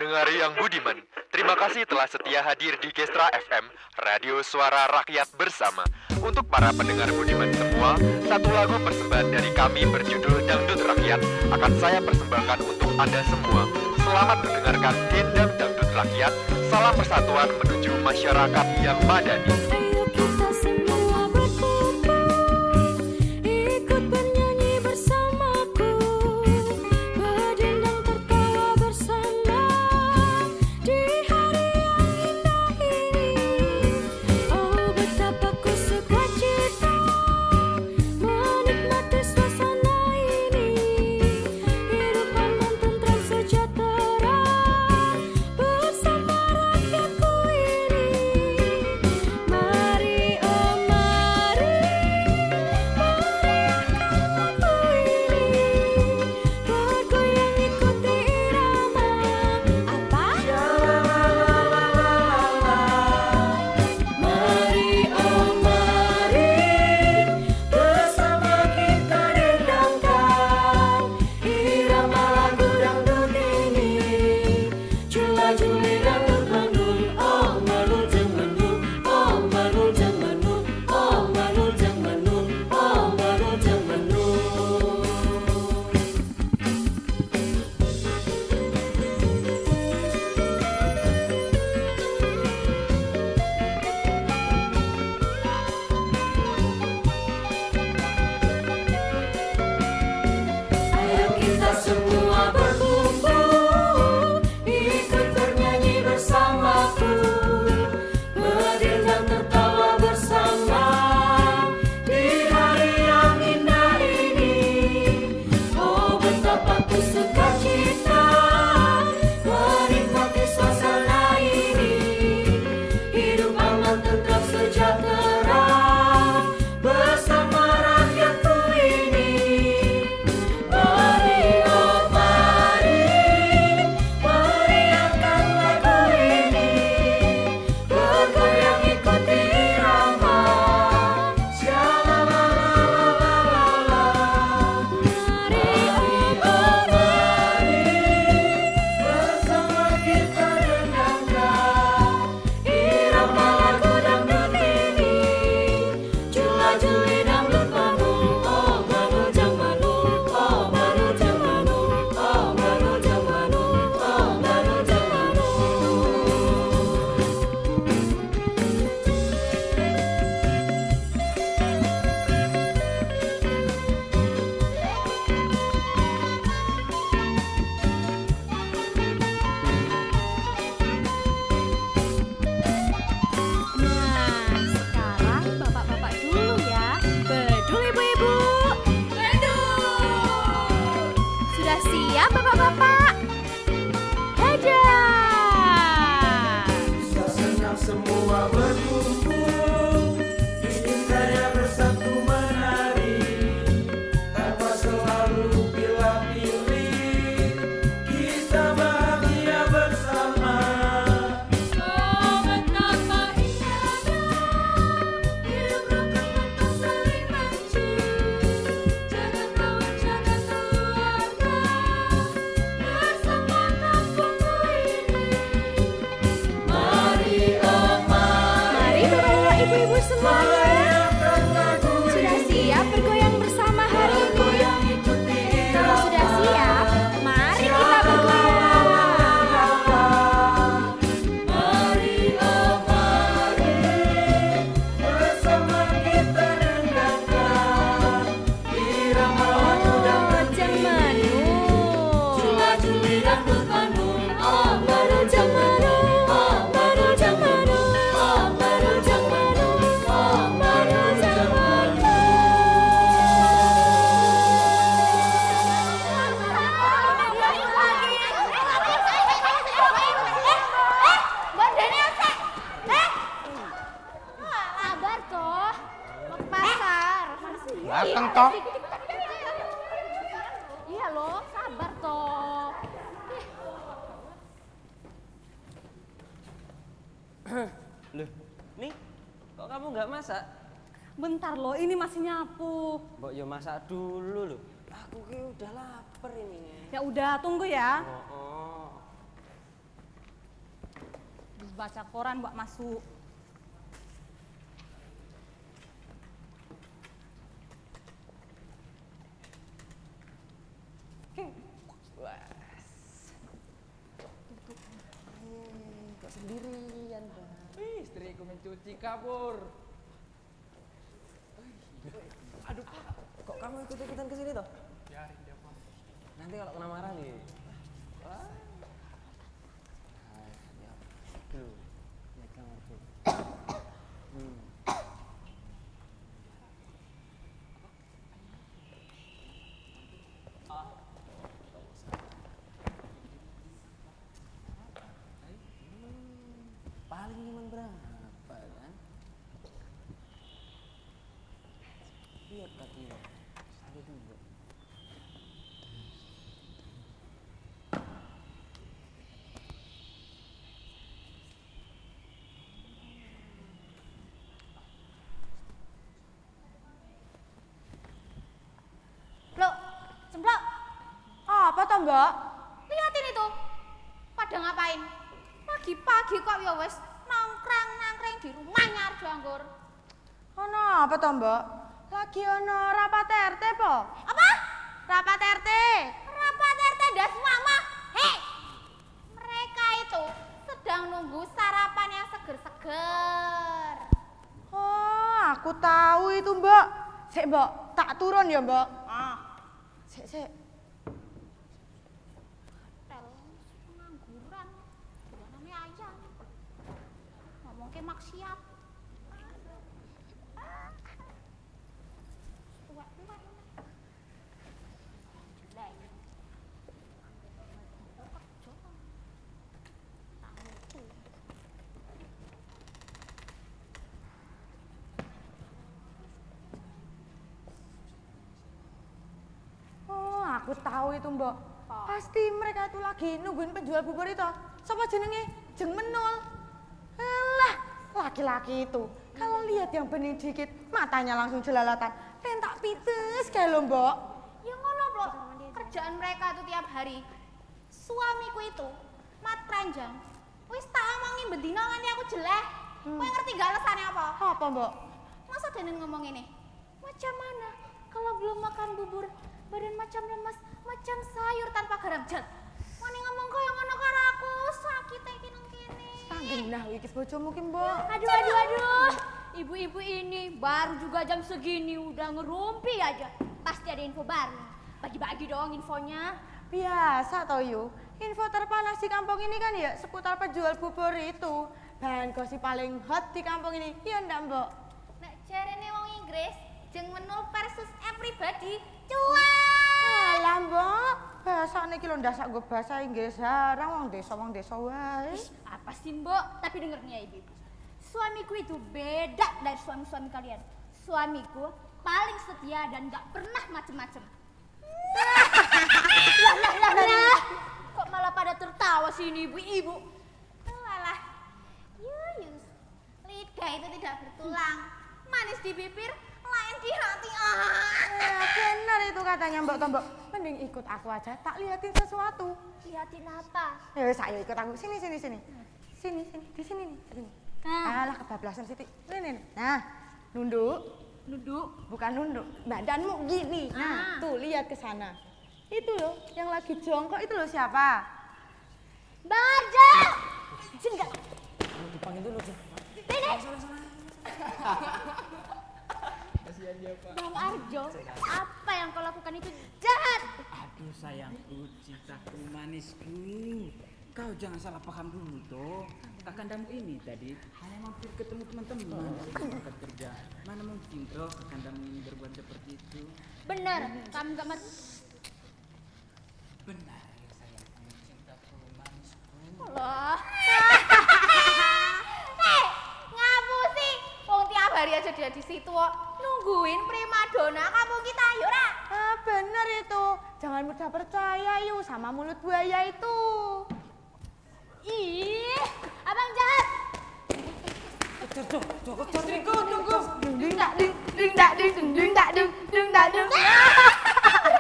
pendengar yang budiman, terima kasih telah setia hadir di Gestra FM, Radio Suara Rakyat Bersama. Untuk para pendengar budiman semua, satu lagu persembahan dari kami berjudul Dangdut Rakyat akan saya persembahkan untuk Anda semua. Selamat mendengarkan Gendang Dangdut Rakyat, salam persatuan menuju masyarakat yang madani. Iya loh, sabar toh. Loh, nih kok kamu nggak masak? Bentar loh, ini masih nyapu. Mbok yo masak dulu loh. Aku ki udah lapar ini. Ya udah, tunggu ya. Oh. baca koran buat masuk. Kok sendirian, Bang? Istriku mencuci kabur. Aduh, Pak. Kok kamu ikut-ikutan ke sini toh? Biarin dia, Pak. Nanti kalau kena marah nih. Wah. Ya. Tuh. Ya kamar tuh. Paling cuma berapa kan? Lihat kakinya. Ada dua. Loh, Cemplok. Apa toh, Mbak? Lihatin itu. Pada ngapain? Pagi-pagi kok ya wis nongkrong-nongkrong di rumahnya Arjo Anggur. Ono apa toh, Mbak? Lagi ono rapat RT po? Apa? Rapat RT. Rapat RT das mama. Hei. Mereka itu sedang nunggu sarapan yang seger-seger. Oh, aku tahu itu, Mbak. Sik, Mbak, tak turun ya, Mbak. Sik. Tel pengangguran. Juga namanya ayam. Ngomong ke maksiat. Tua-tua. Jelek. Kerja. Tak mutu. Oh, aku tahu itu, Mbak. Apa? Pasti mereka tuh lagi nungguin penjual bubur itu. Siapa jenenge? Jeng Menul. Alah, laki-laki itu. Kalau lihat yang bening dikit, matanya langsung jelalatan. Pentak pites kayak lo, Mbak. Ya ngono, Bro. Kerjaan mereka tuh tiap hari. Suamiku itu mat ranjang. Wis tak omongin bendino nganti aku jelek. Kowe ngerti gak alasannya apa? Apa, Mbak? Masa Denen ngomong ini? Macam mana kalau belum makan bubur, badan macam lemas, macam sayur tanpa garam. Jal, wani ngomong kaya ngono karo aku, sakit iki nang kene. Tanggenah iki bojomu ki, Mbak. Aduh. Ibu-ibu ini baru juga jam segini udah ngerumpi aja. Pasti ada info baru. Bagi-bagi dong infonya. Biasa toh Yu, info terpanas di kampung ini kan ya seputar penjual bubur itu. Bahan gosip paling hot di kampung ini, iya ndak Mbak? Nek jarene wong Inggris, Jeng Menul versus everybody, cuan. Alah Mbak, bahasa niki lho ndak sak nggo bahasa Inggris jarang wong desa wae. Apa sih Mbok? Tapi denger nih ya ibu. Suamiku itu beda dari suami-suami kalian. Suamiku paling setia dan gak pernah macem-macem. Lah. Kok malah pada tertawa sih ini ibu-ibu? Alah, Yuyus, lidah itu tidak bertulang, manis di bibir, lain di hati. Ya benar itu katanya Mbak Tombok. Mending ikut aku aja, tak liatin sesuatu. Liatin apa? Ya wis ayo ikut aku. Sini. Sini, di sini nih. Sini. Nah. Alah kebablasan Siti. Nih. Nah, nunduk. Bukan nunduk, badanmu gini. Nah, tuh lihat ke sana. Itu loh, yang lagi jongkok itu loh siapa? Baja! Sini gak? Dipanggil dulu sih. Kasihan dia, Pak. Bang Arjo, apa yang kau lakukan itu jahat. Aduh sayangku, cintaku, manisku. Kau jangan salah paham dulu toh. Kakandamu ini tadi hanya mampir ketemu teman-teman dari tempat kerja. Mana mungkin toh kakandamu ini berbuat seperti itu. Benar, kamu gak mati. Benar ya sayangku, cintaku, manisku. Allah. Ngapusi, wong tiap hari aja dia di situ kok nungguin primadona kampung kita, yuk Ra. Ah, bener itu. Jangan mudah percaya yuk sama mulut buaya itu. Ih, abang jahat. Tunggu. Ding dak ding.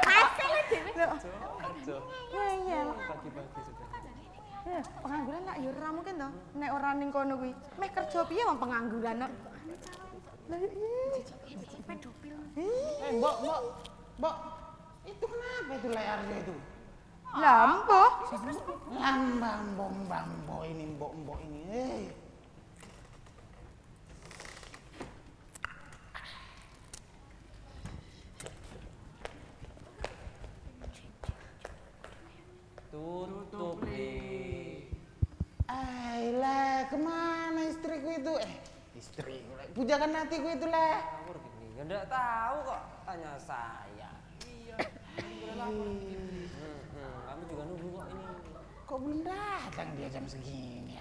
Hasil dhewe. Ngeyel. Pagi-pagi sudah. Pengangguran lah ya ora mungkin to. Nek ora ning kono kuwi. Meh kerja piye wong pengangguran kok. Lah Pedofil. Mbok. Itu kenapa itu layarnya itu? lah mbok. Mbak ini, mbok ini. Tutup nih. Ayolah, kemana istriku itu? Istriku, pujakan hatiku itu lah. Ngawur gini, nggak tahu kok tanya saya. Iya. Kami juga nunggu kok ini. Kok belum datang dia jam segini?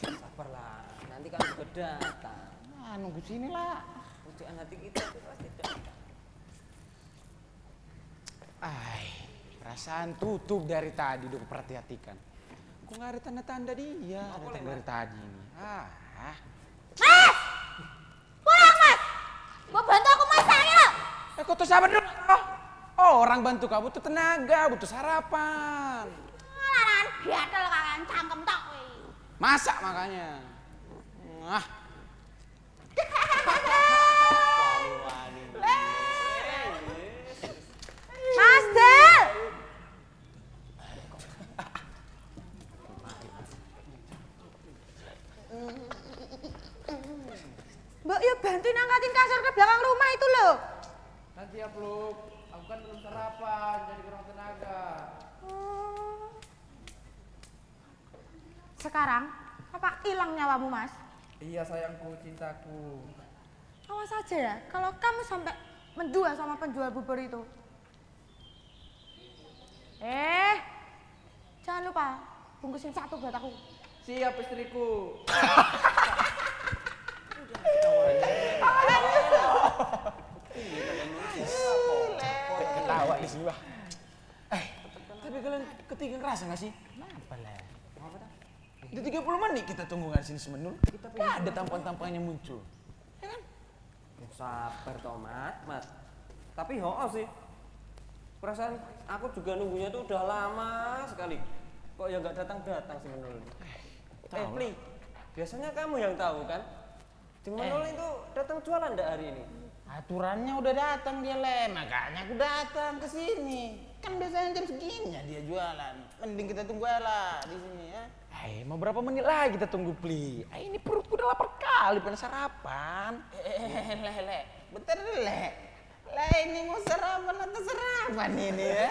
Sabarlah, nanti kami juga datang. Nah, nunggu sini lah. Pujaan hati kita itu pasti datang. Perasaan tutup dari tadi udah perhatikan. Kok nggak ada tanda-tanda dia datang dari tadi ini. Mas! Pulang, Mas! Mau bantu aku masak ya? Kok tuh sabar dulu. Oh, orang bantu kamu tuh tenaga, butuh sarapan. Laran gatel kangen cangkem tok kowe. Masak makanya. Mas Del. Mbak yuk bantuin angkatin kasur ke belakang rumah itu loh. Nanti ya, Pluk. Aku kan belum sarapan, jadi kurang tenaga. Sekarang apa hilang nyawamu Mas? Iya sayangku, cintaku. Awas aja ya, kalau kamu sampai mendua sama penjual bubur itu. Jangan lupa bungkusin satu buat aku. Siap istriku. Ketawa di sini, Bah. Tapi kalian ketiga ngerasa nggak sih? Kenapa lah? Di 30 menit kita tunggu nggak sini semenul. Nggak ada tampan-tampannya muncul. Ya kan? Sabar tomat, Mas. Tapi sih. Perasaan aku juga nunggunya tuh udah lama sekali. Kok ya nggak datang-datang si Menul. Pli, biasanya kamu yang tahu kan? Si Menul itu datang jualan nggak hari ini? Aturannya udah datang dia le, makanya aku datang ke sini. Kan biasanya jam segini dia jualan. Mending kita tunggu lah di sini ya. Mau berapa menit lagi kita tunggu Pli? Ini perutku udah lapar kali pengen sarapan. Le. Bentar dulu le. Ini mau sarapan atau sarapan ini ya?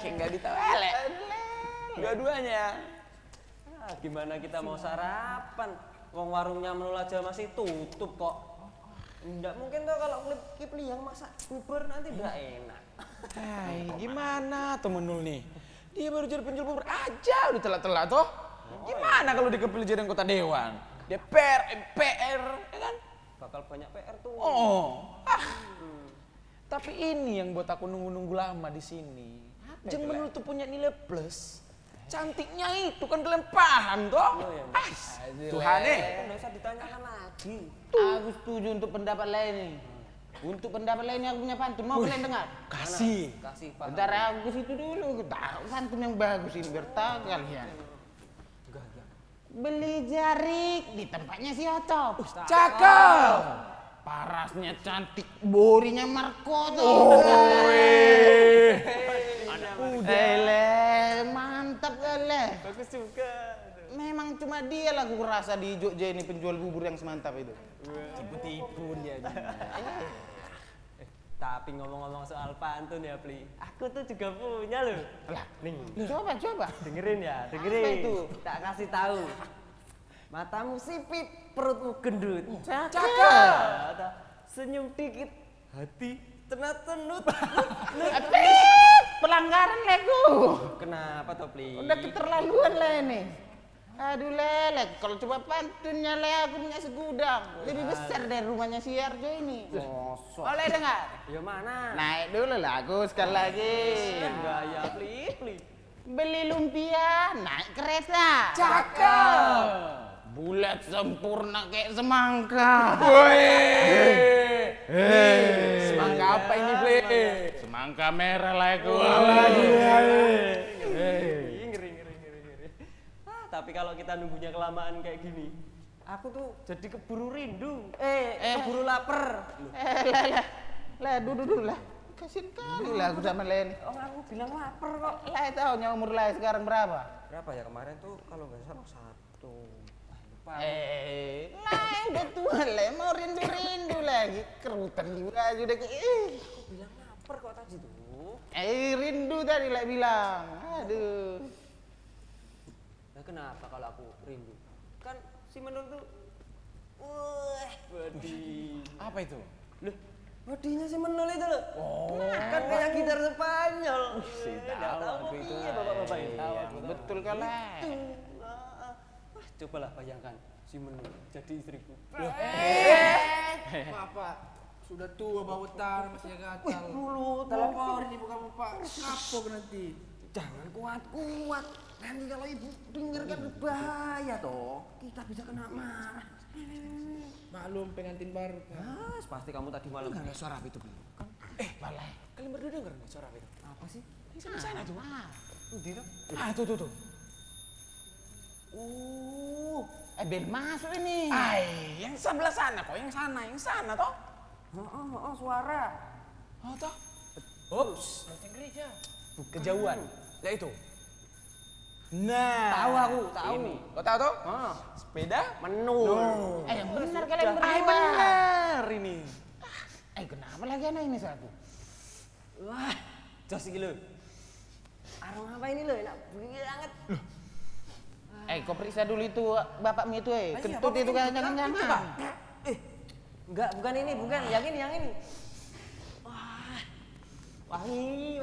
Kayak nggak ditawele. Dua-duanya. Gimana kita mau sarapan? Wong warungnya Menul aja masih tutup kok. Nggak mungkin tuh kalau Kipli yang masak bubur nanti nggak enak. Gimana tuh Menul nih? Dia baru jadi penjual bubur aja udah telat-telat toh. Gimana kalau dikepilih jadi anggota dewan? Dia PR, ya kan? Bakal banyak PR tuh. Tapi ini yang buat aku nunggu-nunggu lama di sini. Jeng Menul tuh punya nilai plus. Cantiknya itu kan kalian paham toh? Tuhan Nggak usah ditanyakan lagi. Aku setuju untuk pendapat lain nih. Untuk pendapat lainnya aku punya pantun. Mau kalian dengar? Kasih. Kasih Pak. Bentar aku ke situ dulu. Taruh pantun yang bagus ini biar tahu kalian. Beli jarik di tempatnya si Otop. Cakep. Parasnya cantik, borinya Marco tuh. Mantap kali. Bagus juga. Memang cuma dia lah aku rasa di Jogja ini penjual bubur yang semantap itu. Tipu-tipu dia. Tapi ngomong-ngomong soal pantun ya, Pli. Aku tuh juga punya loh. Lah, coba. Dengerin ya, dengerin. Apa itu? Tak kasih tahu. Matamu sipit, perutmu gendut. Cakep. Senyum dikit, hati tenat-tenut. Pelanggaran lego. Kenapa toh, Pli? Udah keterlaluan lah ini. Aduh lelek, kalau coba pantunnya le aku punya segudang. Lebih besar dari rumahnya si Arjo ini. Boleh dengar? Ya mana? Naik dulu lah aku sekali lagi. Gaya, Pli. Beli lumpia, naik kereta. Cakep. Bulat sempurna kayak semangka. Semangka apa ini, Ple? Semangka merah lah aku. Tapi kalau kita nunggunya kelamaan kayak gini, aku tuh jadi keburu rindu. Keburu lapar. Lah, duduk lah. Kasian kali lah aku sama Len. Oh, aku bilang lapar kok. Lah, taunya umur Lai sekarang berapa? Berapa ya kemarin tuh kalau nggak salah 1. Lupa. Lai udah tua lah, mau rindu lagi. Kerutan juga sudah ke. Aku bilang lapar kok tadi tuh. Rindu tadi lah bilang. Aduh. Nah, kenapa kalau aku rindu? Kan si Menul tuh wah, body. Apa itu? Loh, bodinya si Menul itu loh. Kan kayak gitar Spanyol. Tahu itu. Iya, bapak-bapak ini. Betul kalah. Wah, cobalah bayangkan si Menul jadi istriku. Bapak sudah tua bau tar masih gatal. Dulu Telepon ibu kamu Pak, kapok nanti. jangan kuat-kuat. Nanti kalau ibu denger kan bahaya toh. Kita bisa kena marah. Maklum pengantin baru. Pasti kamu tadi malam. Enggak ada suara itu, Bang. Balai. Kalian berdua denger enggak suara itu? Apa sih? Di sana tuh. Di tuh. Tuh. Bel masuk ini. Yang sebelah sana kok, yang sana toh. Suara. Oh, toh. Ups, lonceng gereja. Kejauhan. Ya itu. Nah, Tahu aku, tahu. Ini. Kau tahu toh? Sepeda Menul. yang benar kalian berdua. Benar ini. Kenapa lagi anak ini satu? Wah, jos iki lho. Arang apa ini lho, enak banget. Kau periksa dulu itu bapakmu itu, kentut itu kan jangan-jangan. Enggak, bukan ini, bukan. Yang ini. Wah, wangi.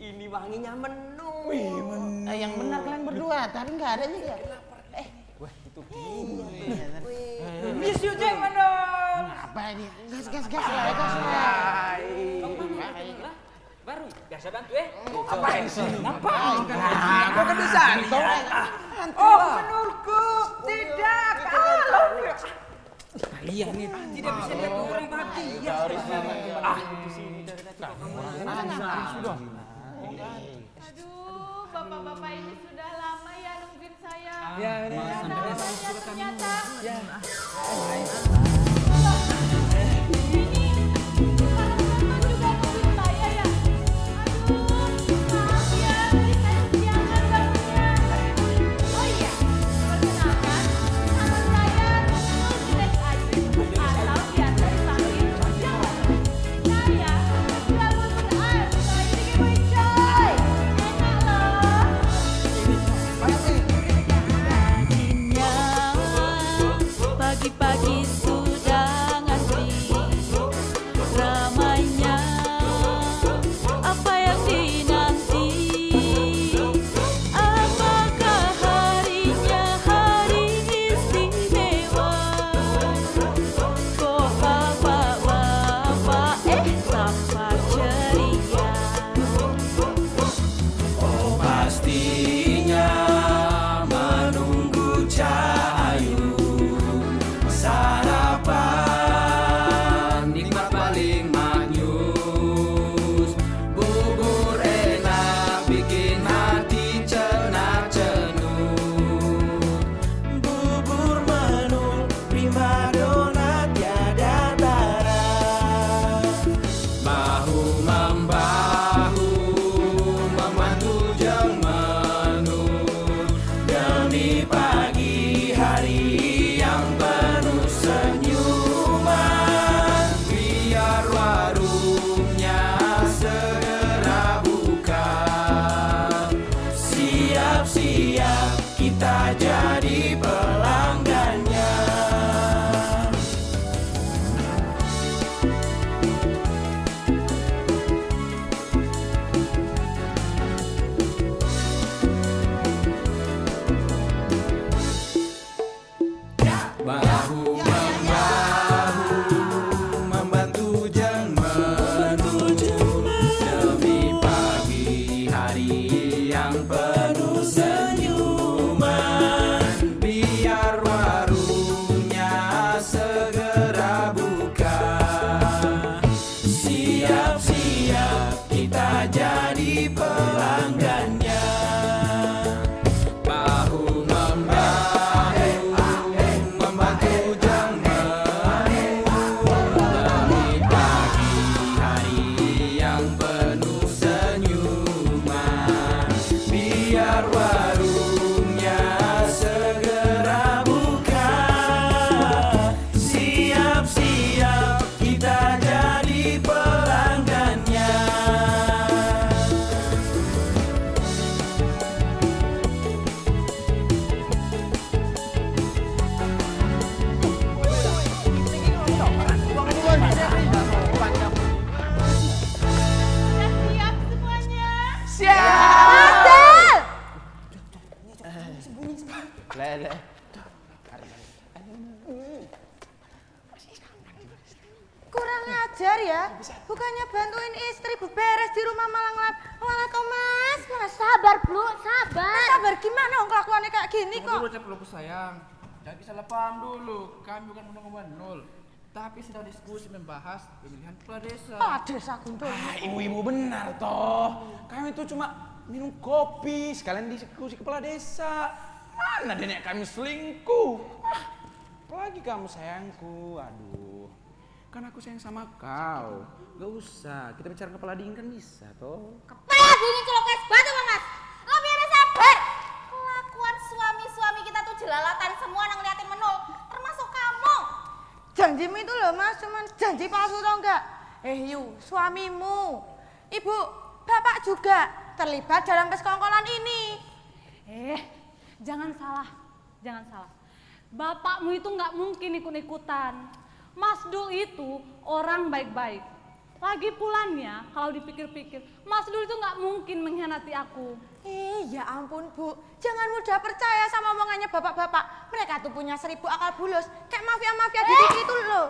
Ini wanginya Menul. Yang benar kalian berdua, tapi nggak ada juga. Wah, itu gini. Miss you Jack Menul. Apa ini? Gas lah. Baru, biasa bantu Ngapain sih? Ngapain? Aku kan di sana. Oh, Menulku. Tidak, kalau. Kalian nih tidak bisa lihat orang mati. Ya. di sini dari tadi kok kamu. Aduh, bapak-bapak ini sudah lama ya nungguin saya. Ya, ini. Ternyata. Ya. Pagi-pagi sudah ngantri, ramainya apa yang dinanti? Apakah harinya hari istimewa? Kok bapak-bapak tampak ceria? Oh pastinya menunggu cahayu sarapan nikmat paling manyus, bubur enak bikin hati cenat-cenut, bubur Menul primadona tiada tara, bahu-membahu membantu jeung Menul demi pagi hari yang penuh senyuman, biar warungnya segera buka. Siap-siap kita jadi pelanggannya. Bahu-membahu membantu jeung Menul demi pagi hari yang penuh senyuman, biar warungnya segera buka. Siap-siap kita jadi pelanggannya. ajar ya. Bukannya bantuin istri beberes di rumah malah kau mas. Sabar, Bro, sabar. Sabar gimana om kelakuannya kayak gini kok? Tunggu dulu, pelukku sayang. Jangan salah paham dulu. Kami bukan menol, tapi sedang diskusi membahas pemilihan kepala desa. Desa Guntur. Ibu-ibu benar toh. Kami tuh cuma minum kopi sekalian diskusi kepala desa. Mana nenek kami selingkuh? Apalagi kamu sayangku. Aduh. Kan aku sayang sama kau. Gak usah. Kita bicara kepala dingin kan bisa toh. Kepala dingin celok es batu Bang Mas. Lo biar sabar. Kelakuan suami-suami kita tuh jelalatan semua nang ngeliatin menul, termasuk kamu. Janjimu itu loh mas, cuman janji palsu tau enggak? Yu, suamimu, ibu, bapak juga terlibat dalam persekongkolan ini. Jangan salah. Bapakmu itu nggak mungkin ikut-ikutan. Mas Dul itu orang baik-baik. Lagi pulanya, kalau dipikir-pikir, Mas Dul itu nggak mungkin mengkhianati aku. Ya ampun bu, jangan mudah percaya sama omongannya bapak-bapak. Mereka tuh punya 1000 akal bulus, kayak mafia-mafia di TV itu loh.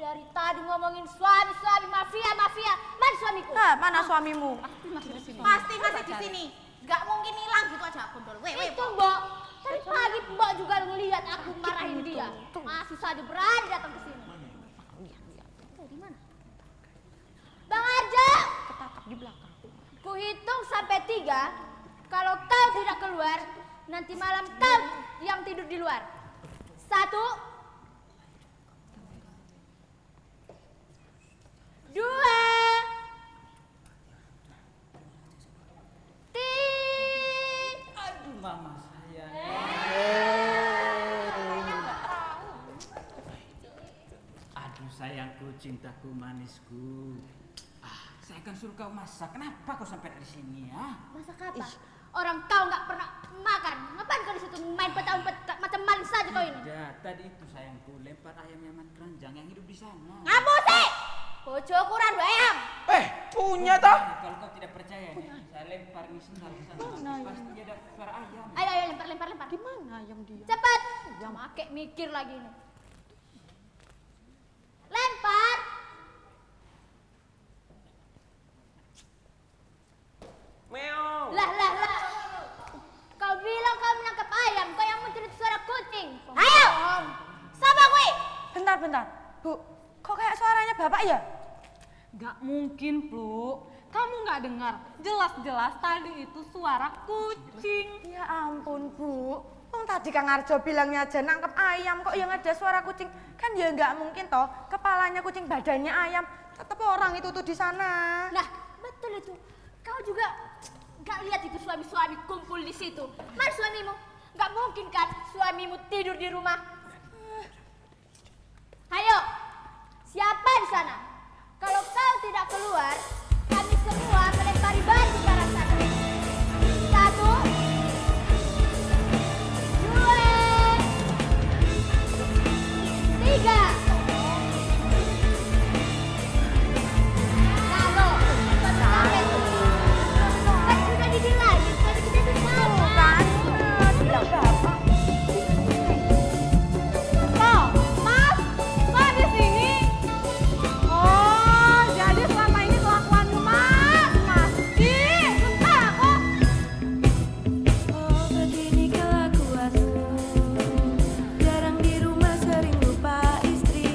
Dari tadi ngomongin suami, mafia. Mana suamiku? Mana suamimu? Pasti masih di sini. Pasti masih di sini. Gak mungkin hilang gitu aja kondol. Itu Mbok. Tadi pagi Mbok juga ngelihat aku marahin dia. Masih saja berani datang ke sini. Tuh di mana? Bang Arjo. Ketangkap di belakang. Ku hitung sampai 3. Kalau kau tidak keluar, nanti malam kau yang tidur di luar. 1, 2, 3. Aduh, mama sayang. Aduh, sayangku, cintaku, manisku. Saya akan suruh kau masak. Kenapa kau sampai di sini ya? Masak apa? Orang kau nggak pernah makan. Ngapain kau di situ main petak-umpet macam maling saja kau ini? Ya, tadi itu sayangku lempar ayam Yaman keranjang yang hidup di sana. Ngapu sih? Bojo ukuran 2 ayam. Punya toh? Kalau kau tidak percaya nih, saya lempar ini sendal di sana. Pasti ada suara ayam. Ayo lempar. Di mana ayam dia? Cepat. Make mikir lagi ini. Lempar. Meow. Lah. Kau bilang kau menangkap ayam, kau yang mencuri suara kucing. Ayo. Sama gue. Bentar. Bu, kok kayak suaranya bapak ya? Nggak mungkin, Plu. Kamu nggak dengar? Jelas-jelas tadi itu suara kucing. Ya ampun bu, tadi Kang Arjo bilangnya aja nangkep ayam kok yang ada suara kucing. Kan ya nggak mungkin toh, kepalanya kucing badannya ayam. Tetep orang itu tuh di sana. Nah, betul itu. Kau juga nggak lihat itu suami-suami kumpul di situ. Mana suamimu? Nggak mungkin kan suamimu tidur di rumah. Ayo, siapa di sana? Kalau kau tidak keluar, kami semua melempari batu ke arah sana. 1, 2, 3. Begini kelakuanmu, jarang di rumah sering lupa istri.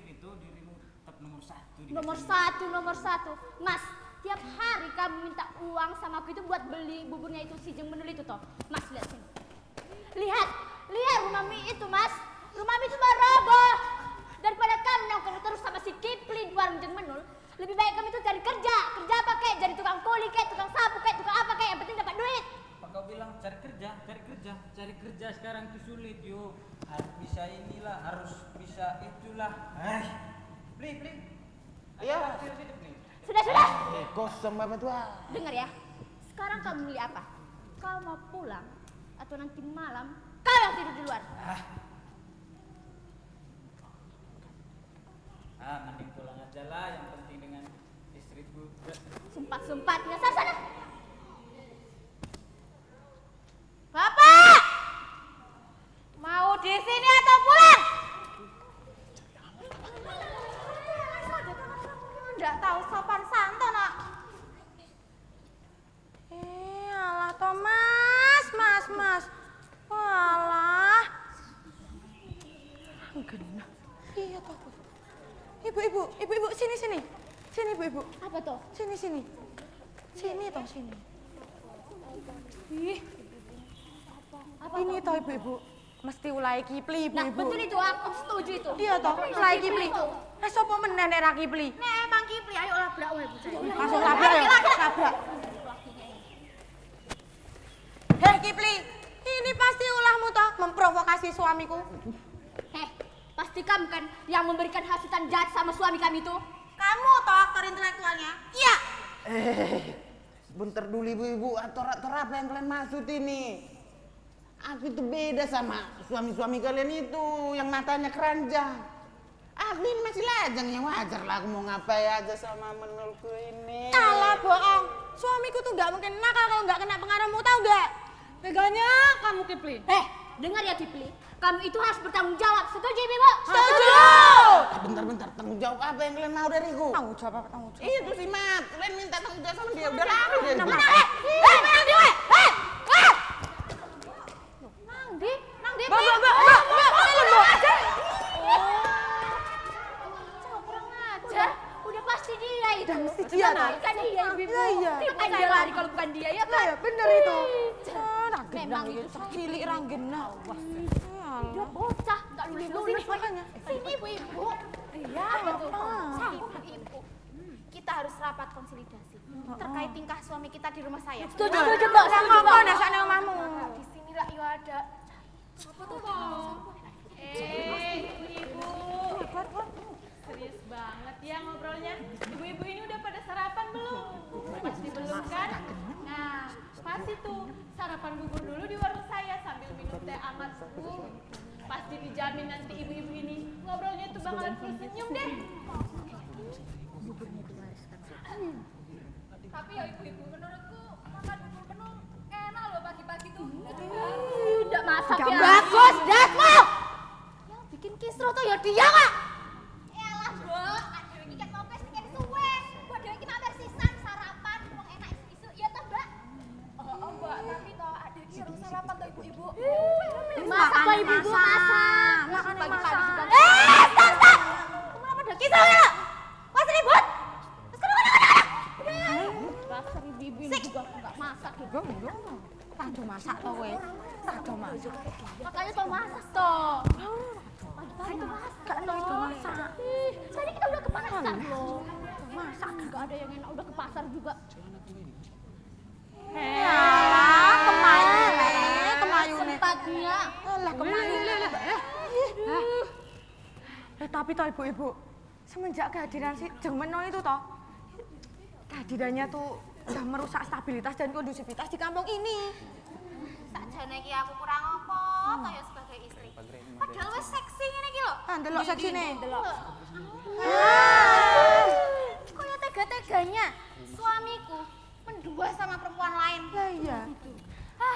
itu dirimu tetap nomor 1 di Nomor gaji. 1. Mas, tiap hari kamu minta uang sama aku itu buat beli buburnya itu si Jeng Menul itu toh. Mas, lihat sini. Lihat rumah mie itu, Mas. Rumah mie itu baru roboh. Daripada kamu nongkrong terus sama si Kipli di warung Jeng Menul, lebih baik kami itu cari kerja. Kerja apa kek? Jadi tukang kuli kek, tukang sapu kek, tukang apa kek, yang penting dapat duit. Apa kau bilang cari kerja sekarang itu sulit yo. Harus bisa inilah, harus bisa itulah. Beli. Iya. Sudah. Kosong Bapak tua. Dengar ya. Sekarang kamu beli apa? Kau mau pulang atau nanti malam kau yang tidur di luar? Mending pulang aja lah, yang penting dengan istriku. Sempat-sempatnya sana. Bapak! Mau di sini atau pulang? Nggak tahu sopan santun, nak. Alah toh mas. Walah. Genah. Iya toh. Ibu, sini. Sini ibu. Apa tuh? Sini. Sini toh, sini. Ih. Ini toh ibu. Mesti ulai Kipli ibu. Nah, betul itu, aku setuju itu. Iya toh, ulai Kipli. Sopo meneh nek ra Kipli? Nek emang Kipli, ayo labrak wae Bu. Langsung labrak ya. Labrak. Hei Kipli, ini pasti ulahmu toh memprovokasi suamiku. Pasti kamu kan yang memberikan hasutan jahat sama suami kami itu. Kamu toh aktor intelektualnya? Iya. Bentar dulu ibu-ibu, aktor apa yang kalian maksud ini? Aku itu beda sama suami-suami kalian itu yang matanya keranjang. Aku ini masih lajang, ya wajar lah aku mau ngapain aja sama menulku ini. Kalah bohong. Suamiku tuh nggak mungkin nakal kalau nggak kena pengaruhmu, tahu nggak? Teganya kamu Kipli. Dengar ya Kipli. Kamu itu harus bertanggung jawab. Setuju Ibu? Setuju. Bentar, tanggung jawab apa yang kalian mau dariku? Tanggung jawab. Itu sih Mat, kalian minta tanggung jawab sama dia, udah lama dia. Nang di. Mbak. Kurang ajar. Udah pasti dia itu. Udah mesti dia, Kan dia Ibu. Iya. Kan dia lari kalau bukan dia ya kan? Iya, bener itu. Memang itu cilik ranggenah. Dia bocah, enggak lulus makanya. Sini Ibu. Iya, betul. Ibu. Kita harus rapat konsolidasi terkait tingkah suami kita di rumah saya. Setuju, Mbak. Ngomong dah sana omahmu. Di sinilah yo ada. Apa tuh, Bang? Ibu. Serius banget ya ngobrolnya. Ibu-ibu ini udah pada sarapan belum? Pasti belum kan? Nah, pasti tuh sarapan bubur dulu di warung saya sambil minum teh hangat. Pasti dijamin nanti ibu-ibu ini ngobrolnya tuh bakalan full senyum deh. Tapi ya ibu-ibu, menurutku makan bubur penuh enak loh pagi-pagi tuh. Udah masak ya. Bagus, Dasmo. Yang bikin kisruh tuh ya dia, Kak. Elah, Mbak. Aduh, ini kan mau kasih suwe. Buat dewe iki mampir sisan sarapan wong enak isu-isu ya toh, Mbak? Oh, Mbak, tapi toh ada di harus sarapan toh ibu-ibu. Masak toh ibu-ibu, masak. Makan Pagi-pagi masak. juga. Stop. Kamu apa ada kisruh ya, lo? Mas ribut. Rasar ibu-ibu ini juga enggak masak gitu. Rado masak toh kowe. Rado masak. Makanya toh masak toh. Pagi-pagi toh masak. Gak tahu itu masak. Tadi kita udah ke pasar loh. Masak enggak ada yang enak, udah ke pasar juga. Alah, kemayune. Sempatnya. Alah, kemayune. Tapi toh ibu-ibu, semenjak kehadiran si Jeng Menul itu toh, kehadirannya tuh udah merusak stabilitas dan kondusivitas di kampung ini. Sakjane iki aku kurang apa toh ya sebagai istri. Padahal wis seksi ngene iki lho. Ndelok seksine. Kaya tega-teganya suamiku mendua sama perempuan lain. Lah iya.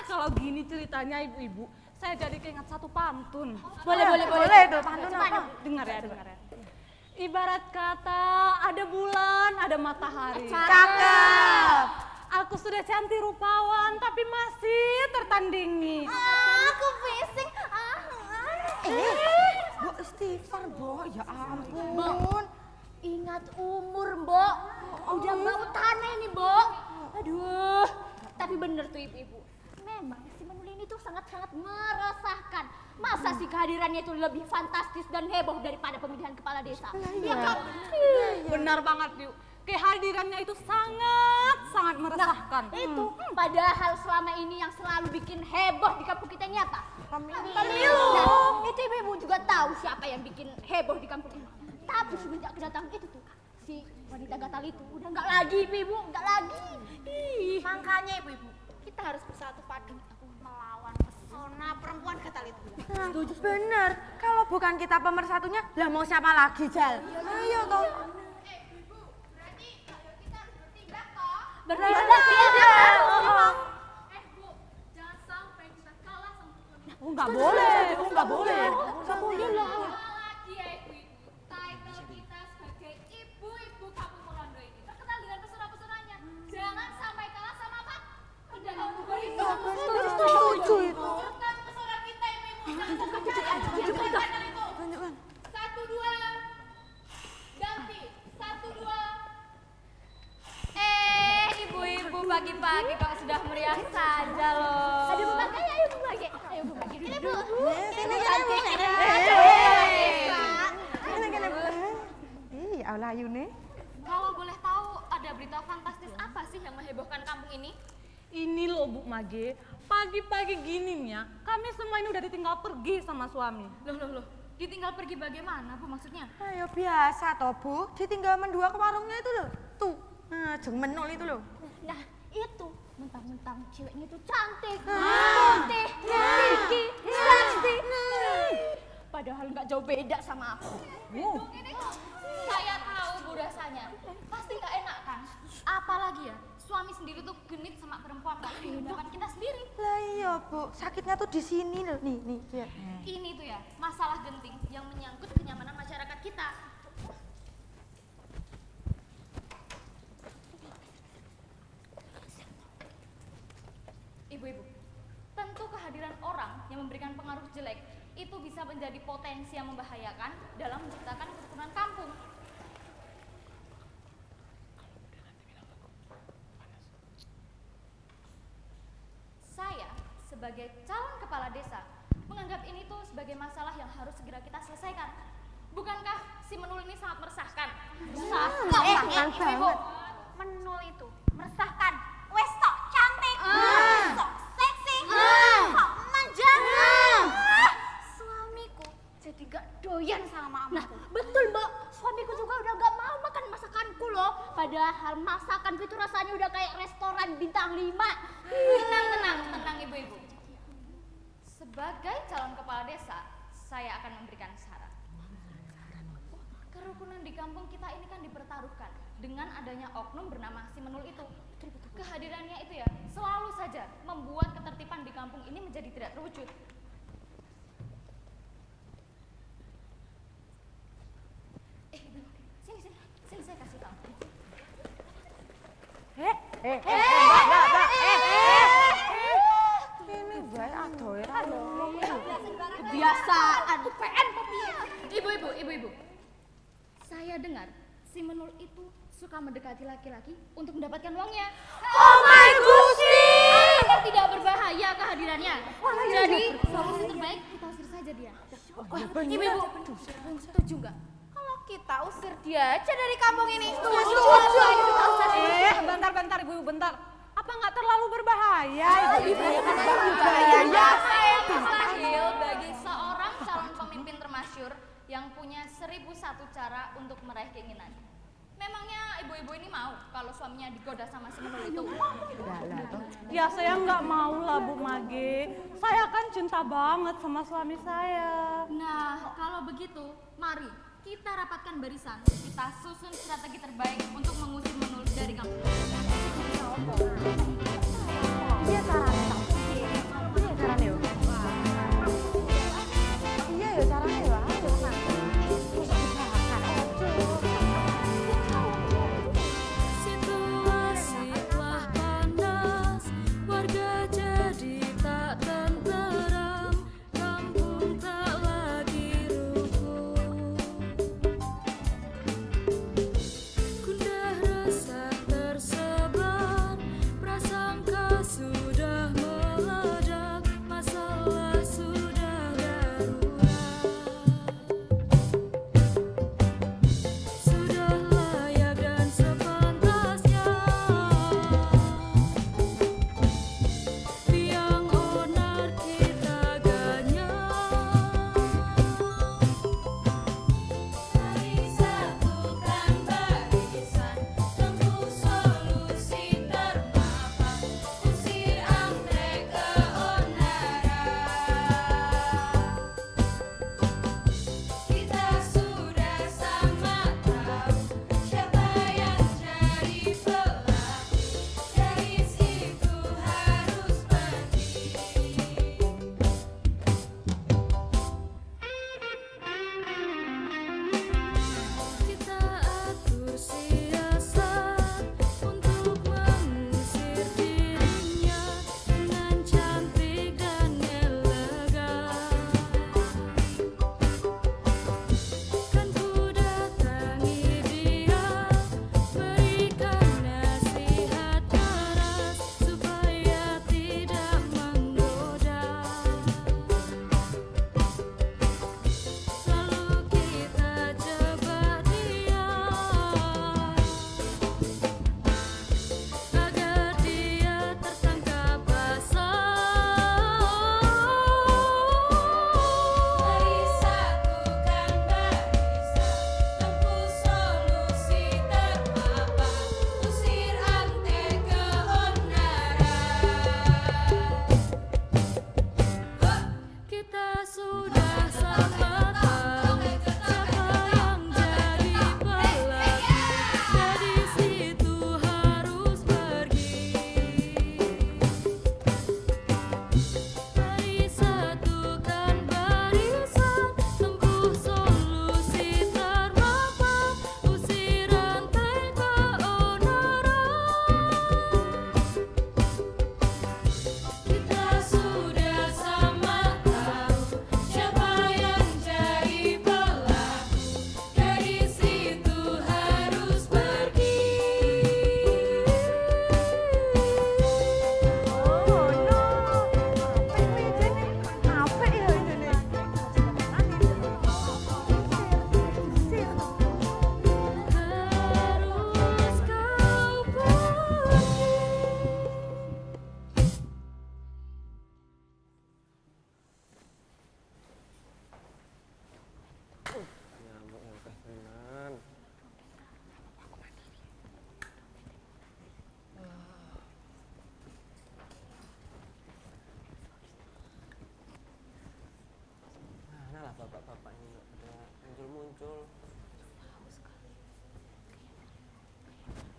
Kalau gini ceritanya ibu-ibu, saya jadi keinget satu pantun. Boleh. Boleh tuh, pantun apa? Dengar ya. Ibarat kata ada bulan, ada matahari. Cakep. Aku sudah cantik rupawan, tapi masih tertandingi. Aku fisik. Bu, istighfar, Mbok. Ya ampun. Mbok, ingat umur, Mbok. Udah bau tanah nih, Mbok. Aduh, tapi bener tuh ibu-ibu. Memang si Menul ini tuh sangat-sangat meresahkan. Masa sih kehadirannya itu lebih fantastis dan heboh daripada pemilihan kepala desa? Iya kan? Benar banget, Yu. Kehadirannya itu sangat meresahkan. Nah, itu padahal selama ini yang selalu bikin heboh di kampung kita ini apa? Pemilu. Nah, itu ibu juga tahu siapa yang bikin heboh di kampung ini. Tapi semenjak kedatangan itu tuh, si wanita gatal itu udah nggak lagi, ibu, nggak lagi. Makanya ibu-ibu, kita harus bersatu padu melawan pesona perempuan gatal itu. Nah, bener. Kalau bukan kita pemersatunya, lah mau siapa lagi, Jal? Ayo toh. Bertindak Jangan sampai kita kalah sama Oh, nggak boleh. Oh, nggak boleh. Nggak boleh lah. lagi ya ibu-ibu. Title kita sebagai ibu-ibu kampung Melondo ini terkenal dengan pesona-pesonanya. Jangan sampai kalah sama apa? Perdana bubur itu. Setuju itu. Tentang pesona kita ibu-ibu. Jangan sampai kalah sama channel itu. Tunjukkan. 1, 2. Ganti. 1, 2. Ibu-ibu pagi-pagi kok sudah meriah saja loh. Ayo Bu Bagi, ayo Bu Bagi. Ayo Bu Bagi. Ini Bu. Sini, Cantik sini. ini. Ih, Allah Yune. Kalau boleh tahu ada berita fantastis apa sih yang menghebohkan kampung ini? Ini loh Bu Mage, pagi-pagi gini nih ya, kami semua ini udah ditinggal pergi sama suami. Loh. Ditinggal pergi bagaimana Bu maksudnya? Ayo biasa toh, Bu. Ditinggal mendua ke warungnya itu loh. Tuh, jeng Menul itu loh. Nah, itu mentang-mentang ceweknya itu cantik, putih, tinggi, seksi. Padahal nggak jauh beda sama aku. Ini saya tahu Bu rasanya. Pasti nggak enak kan? Apalagi ya, suami sendiri tuh genit sama perempuan lain dapat kita sendiri. Lah iya, Bu. Sakitnya tuh di sini loh. Nih, ya. Ini tuh ya, masalah genting yang menyangkut kenyamanan masyarakat kita. Ibu-ibu, tentu kehadiran orang yang memberikan pengaruh jelek itu bisa menjadi potensi yang membahayakan dalam menciptakan kerukunan kampung. Saya sebagai calon kepala desa menganggap ini tuh sebagai masalah yang harus segera kita selesaikan. Bukankah si Menul ini sangat meresahkan? Ibu-ibu, Menul itu meresahkan. Wes sok cantik, sok seksi, sok manja. Suamiku Jadi gak doyan sama Nah, mamaku. betul Mbak. Suamiku juga udah gak mau makan masakanku loh. Padahal masakanku itu rasanya udah kayak restoran bintang 5. Tenang ibu-ibu. Sebagai calon kepala desa, saya akan memberikan syarat. Kerukunan di kampung kita ini kan dipertaruhkan dengan adanya oknum bernama si Menul itu. Kehadirannya itu ya selalu saja membuat ketertiban di kampung ini menjadi tidak terwujud. Sini saya kasih tahu. Ini bae adoe ra ngomong. Kebiasaan. PN Ibu-ibu. Saya dengar si Menul itu suka mendekati laki-laki untuk mendapatkan uangnya. Oh my Gusti. Agar tidak berbahaya kehadirannya. Jadi solusi terbaik kita usir saja dia. Ibu-ibu, setuju nggak? Kalau kita usir dia aja dari kampung ini. Bentar ibu, bentar. Apa nggak terlalu berbahaya? Mustahil bagi seorang calon pemimpin termasyur yang punya 1001 cara untuk meraih keinginan. Memangnya ibu-ibu ini mau kalau suaminya digoda sama si Menul itu? Ya saya nggak mau lah Bu Mage. Saya kan cinta banget sama suami saya. Nah, kalau begitu, mari kita rapatkan barisan. Kita susun strategi terbaik untuk mengusir Menul dari kampung. Iya carane tak. Iya carane yo. Iya yo carane yo. Ayo nang. Situasi telah panas, warga jadi tak tenteram, kampung tak lagi rukun.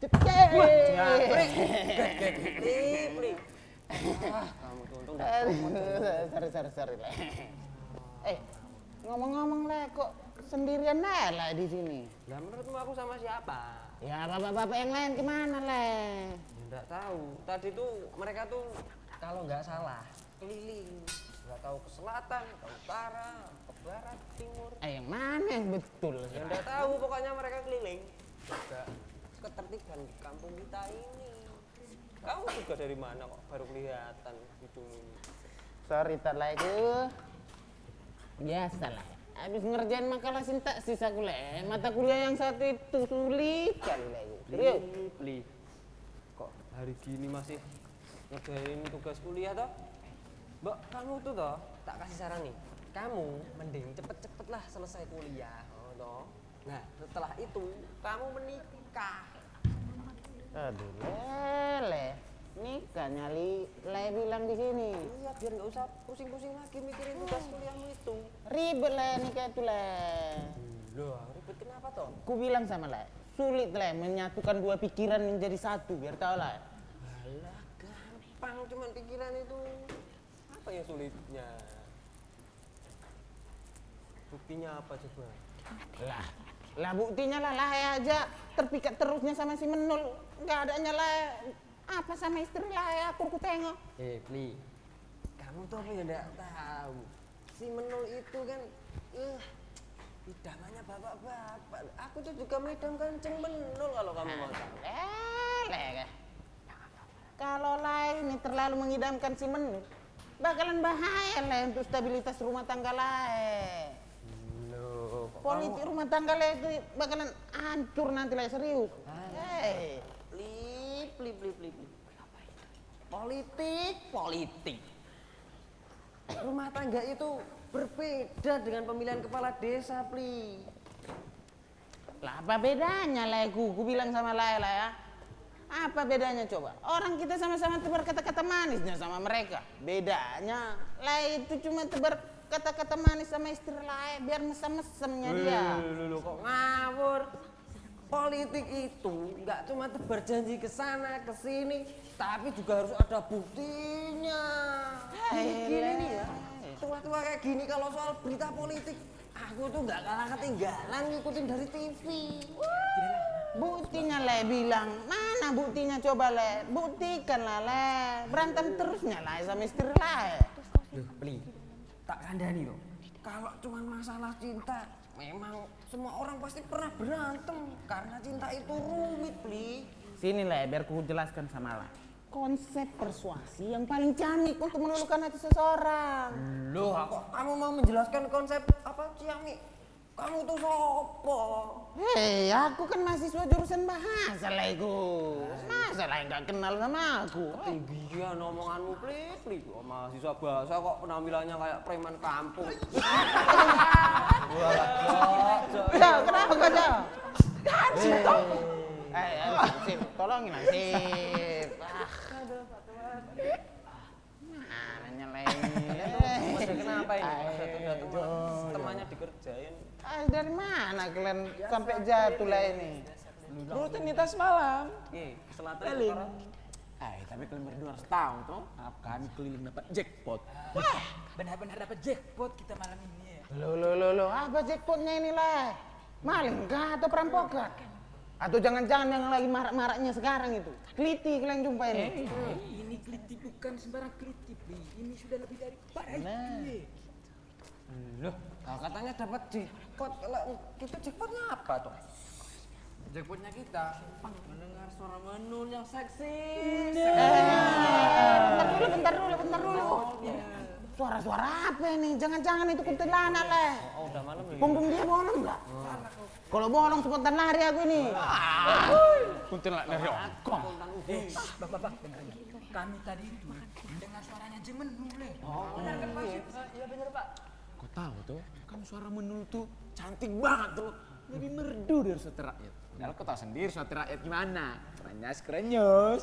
Pli. Kamu tuh untung Sorry. Ngomong-ngomong le, kok sendirian le di sini? Lah menurutmu aku sama siapa? Ya bapak-bapak yang lain kemana le? Enggak tahu. Tadi tuh mereka tuh kalau nggak salah keliling. Nggak tahu ke selatan, ke utara, ke barat, timur. Yang mana yang betul? Ya enggak tahu, pokoknya mereka keliling. Jaga ketertiban di kampung kita ini. Kamu juga dari mana kok baru kelihatan hidung ini? Sorry tak lagi. Biasa lah. Habis ngerjain makalah sintaksis aku le. Mata kuliah yang satu itu sulit kali lagi. Serius. Pli. Kok hari gini masih ngerjain tugas kuliah toh? Mbak, kamu tuh toh tak kasih saran nih. Kamu mending cepet-cepet lah selesai kuliah, toh. Nah, setelah itu kamu menikah. Aduh le. Nikah nyali le bilang di sini. Iya, biar nggak usah pusing-pusing lagi mikirin tugas kuliahmu itu. Ribet le nikah itu le. Loh, ribet kenapa toh? Ku bilang sama le, sulit le menyatukan dua pikiran menjadi satu biar tau lah. Alah, gampang cuman pikiran itu. Apa yang sulitnya? Buktinya apa coba? Lah buktinya lah aja terpikat terusnya sama si Menul. Nggak adanya lah apa sama istri lah aku tengok. Pli, kamu tuh apa ya nggak tahu? Si Menul itu kan, idamannya bapak-bapak. Aku tuh juga mengidamkan Ceng Menul kalau kamu mau tahu. Kalau lain ini terlalu mengidamkan si Menul, bakalan bahaya lah untuk stabilitas rumah tangga lah. Politik rumah tangga lah itu bakalan hancur nanti lah serius. Pli. Politik. Rumah tangga itu berbeda dengan pemilihan kepala desa, Pli. Lah apa bedanya lah ku bilang sama Laila ya. Apa bedanya coba? Orang kita sama-sama tebar kata-kata manisnya sama mereka. Bedanya lah itu cuma tebar kata-kata manis sama istri Laila biar mesem-mesemnya dia. Lu kok ngawur? Politik itu nggak cuma tebar janji ke sana ke sini, tapi juga harus ada buktinya. Gini nih ya, tua-tua kayak gini kalau soal berita politik, aku tuh nggak kalah ketinggalan ngikutin dari TV. Buktinya le bilang, mana buktinya coba le? Buktikan lah le, berantem terusnya lah sama istri le. Duh, Pli, tak kandani loh. Kalau cuma masalah cinta, memang semua orang pasti pernah berantem karena cinta itu rumit, Pli. Sini le, biar ku jelaskan sama lah. Konsep persuasi yang paling cantik untuk meluluhkan hati seseorang. Loh, kok kamu mau menjelaskan konsep apa ciami? Kamu tuh sopo? Hei, aku kan mahasiswa jurusan bahasa lah itu. Masa lah nggak kenal sama aku? Ketinggian omonganmu, Pli. Oh, mahasiswa bahasa kok penampilannya kayak preman kampung. Kenapa kau jauh? Sip, tolongin lah, sip. Mana lain? Kenapa ini? Temannya dikerjain. Dari mana kalian sampai jatuh lah ini? Rutinitas malam. Selatan Keliling. Tapi kalian berdua harus tahu tuh, kami keliling dapat jackpot. Wah, benar-benar dapat jackpot kita malam ini ya. Loh, apa jackpotnya ini lah? Maling kah atau perampokan? Atau jangan-jangan yang lagi marak-maraknya sekarang itu? Keliti kalian jumpa ini? Ini keliti bukan sembarang keliti, Pli. Ini sudah lebih dari itu. Loh, katanya dapat jackpot. Kalau kita jackpotnya apa tuh? Jackpotnya kita mendengar suara Menul yang seksi. Bentar dulu. Suara-suara apa ini? Jangan-jangan itu kuntilanak lah. Oh, udah malam ya. Punggung dia bolong nggak? Kalau bolong spontan lari aku ini. Kuntilanak dari Hongkong. Bapak, dengerin. Kami tadi itu mendengar suaranya Jeng Menul. Benar kan, Pak? Iya benar, Pak. Kau tahu tuh, kan suara Menul tuh cantik banget tuh. Lebih merdu dari suara rakyat. Padahal kau tahu sendiri suara rakyat gimana? Kerenyos.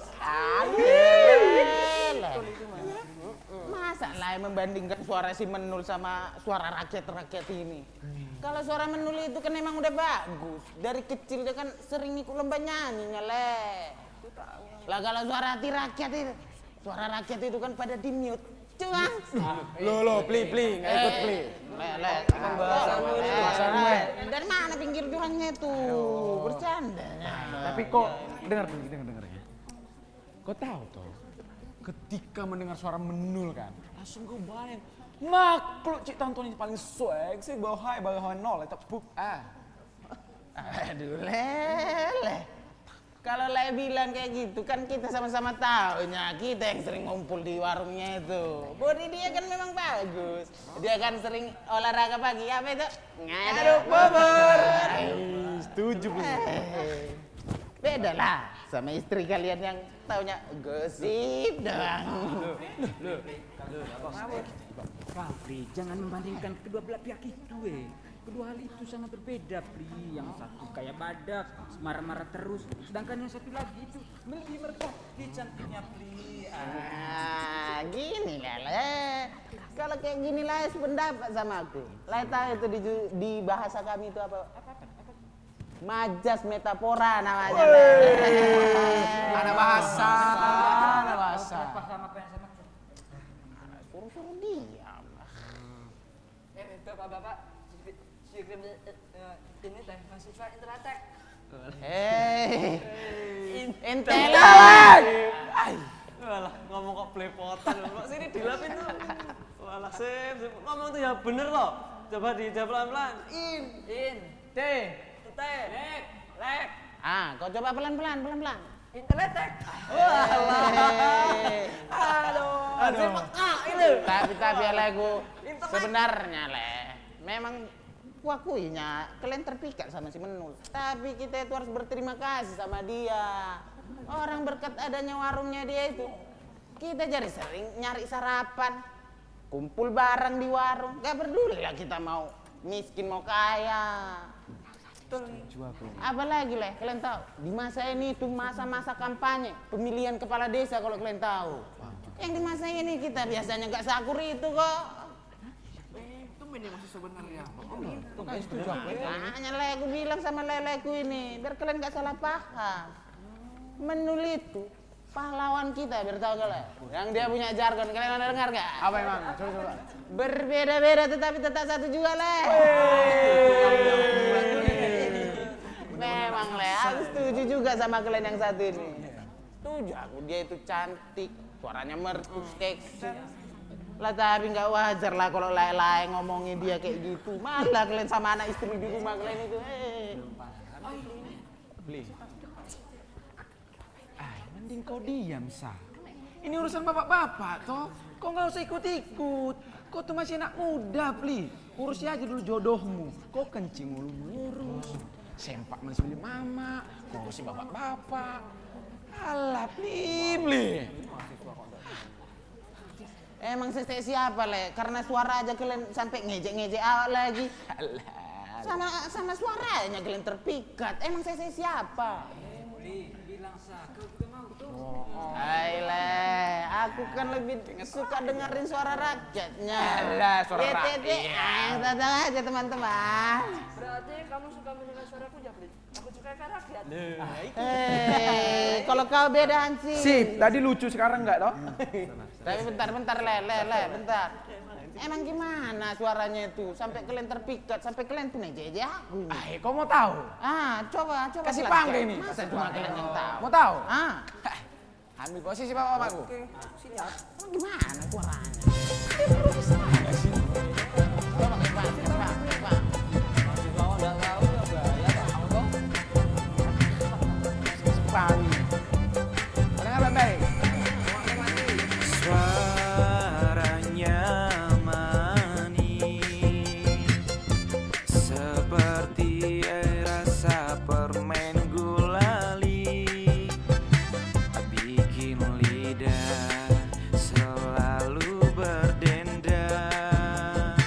Masa Masa lah membandingkan suara si Menul sama suara rakyat-rakyat ini? Kalau suara Menul itu kan emang udah bagus. Dari kecil dia kan sering ikut lomba nyanyinya, Le. Lah kalau suara hati rakyat itu, suara rakyat itu kan pada di-mute. Cuang. Lo, Pli, nggak ikut Pli. Le. Pembahasanmu ini tuh. Dari mana pinggir curangnya itu? Bercanda. Tapi kok dengar ya. Kau tahu toh, ketika mendengar suara Menul kan, langsung gue bayang. Makhluk Cik Tonton ini paling seksi, bahaya nol, tak buk. Aduh, Le. Kalau Le bilang kayak gitu kan kita sama-sama tahunya, kita yang sering ngumpul di warungnya itu. Body dia kan memang bagus. Dia kan sering olahraga pagi, apa itu? Ngaduk bubur. Setuju Pli. Beda lah sama istri kalian yang taunya gosip doang. Pli, jangan membandingkan kedua belah pihak itu, Kedua hal itu sangat berbeda, Pli. Yang satu kayak badak, marah-marah terus. Sedangkan yang satu lagi itu lebih merpati cantiknya, Pli. Gini lah, Le. Kalau kayak gini lah sependapat sama aku. Le tahu itu di bahasa kami itu apa? Majas metafora namanya. Ada bahasa. Paham apa yang saya maksud? Suruh diam. Bapak-bapak, ini teh mahasiswa Intratek. Intelek. Walah, ngomong kok belepotan. Kok sini dilapin tuh. Walah, sip. Ngomong tuh ya bener loh. Coba dijawab pelan-pelan. T. Lek. Kau coba pelan-pelan. Intelek. Aduh. Tapi lagu sebenarnya, Le. Memang kuakuinya kalian terpikat sama si Menul. Tapi kita itu harus berterima kasih sama dia. Orang berkat adanya warungnya dia itu, kita jadi sering nyari sarapan, kumpul bareng di warung. Gak peduli lah kita mau miskin mau kaya. Apalagi Le, kalian tahu di masa ini itu masa-masa kampanye pemilihan kepala desa kalau kalian tahu. Yang di masa ini kita biasanya gak sakur itu kok. Ini masih sebenarnya. Makanya Le, aku bilang sama leleku ini biar kalian gak salah paham. Menul itu pahlawan kita, biar tahu kalian. Yang dia punya jargon, kalian ada dengar gak? Apa emang? Coba. Berbeda-beda tetapi tetap satu juga, Le. Memang, Le, aku setuju juga sama kalian yang satu ini. Setuju aku, dia itu cantik, suaranya merdu, seksi. Lah tapi nggak wajar lah kalau lay-lay ngomongin dia kayak gitu. Malah kalian sama anak istri di rumah kalian itu. Beli. Mending kau diam, Sa. Ini urusan bapak-bapak, toh. Kau nggak usah ikut-ikut. Kau tuh masih anak muda, Pli. Urusi aja dulu jodohmu. Kau kencing ngurus. Sempak masih beli mama. Kau urusi bapak-bapak. Alah, Pli. Emang saya siapa, Le? Karena suara aja kalian sampai ngejek-ngejek awak lagi. Sama suaranya kalian terpikat. Emang saya siapa? Bilang Sa, kau juga mau tuh. Hai, Le. Aku kan lebih suka dengerin suara rakyatnya. Alah, suara rakyat. Datang aja teman-teman. Berarti kamu suka mendengar suaraku ya, Bli? Aku juga kan rakyat. Kalau kau bedaan sih. Sip, tadi lucu sekarang enggak, toh? Tapi bentar, Le, bentar. Emang gimana suaranya itu? Sampai kalian terpikat, sampai kalian tuh ngejek aku. Kau mau tahu? Coba. Kasih jelaskan. panggung ini. Masa cuma kalian yang tahu? Mau tahu? Ambil Posisi bapak-bapakku. Oke, siap. Emang gimana suaranya? Coba. Kalau nggak tahu ya bahaya tahu toh. Panggung. Dengar baik-baik. Suaranya manis seperti rasa permen gulali, bikin lidah selalu berdendang.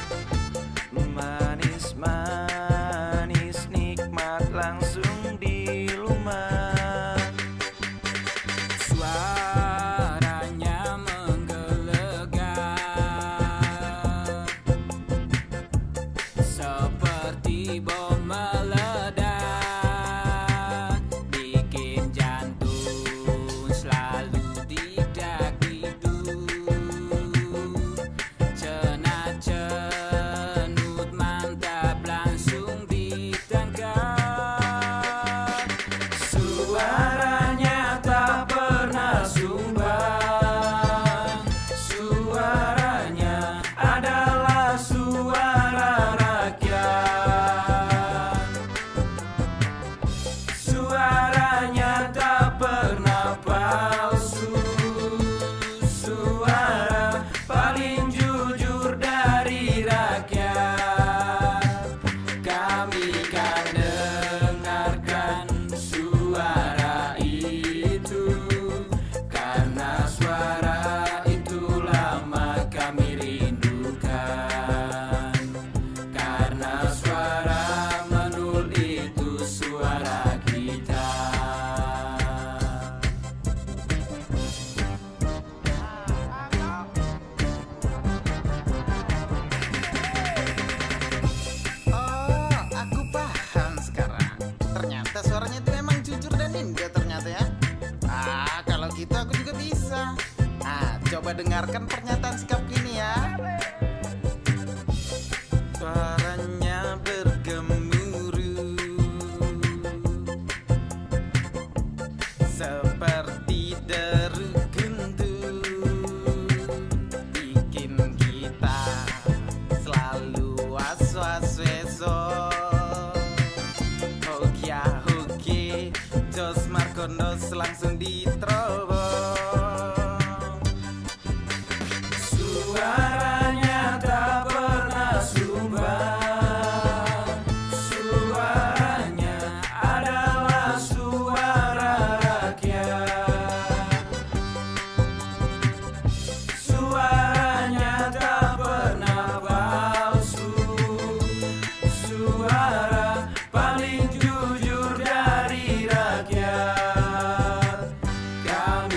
Manis-manis nikmat langsung dilumat. Suaranya menggelegar ternyata suaranya itu memang jujur dan indah ternyata ya. Kalau gitu aku juga bisa. Coba dengarkan pernyataan sikap ini ya. Suaranya bergemuruh seperti deru guntur, bikin kita selalu was-was besok. Hoki Jos Markondos langsung diterobos. Suaranya tak pernah sumbang, suaranya adalah suara rakyat. Suaranya tak pernah palsu, suara paling jujur dari rakyat. Kami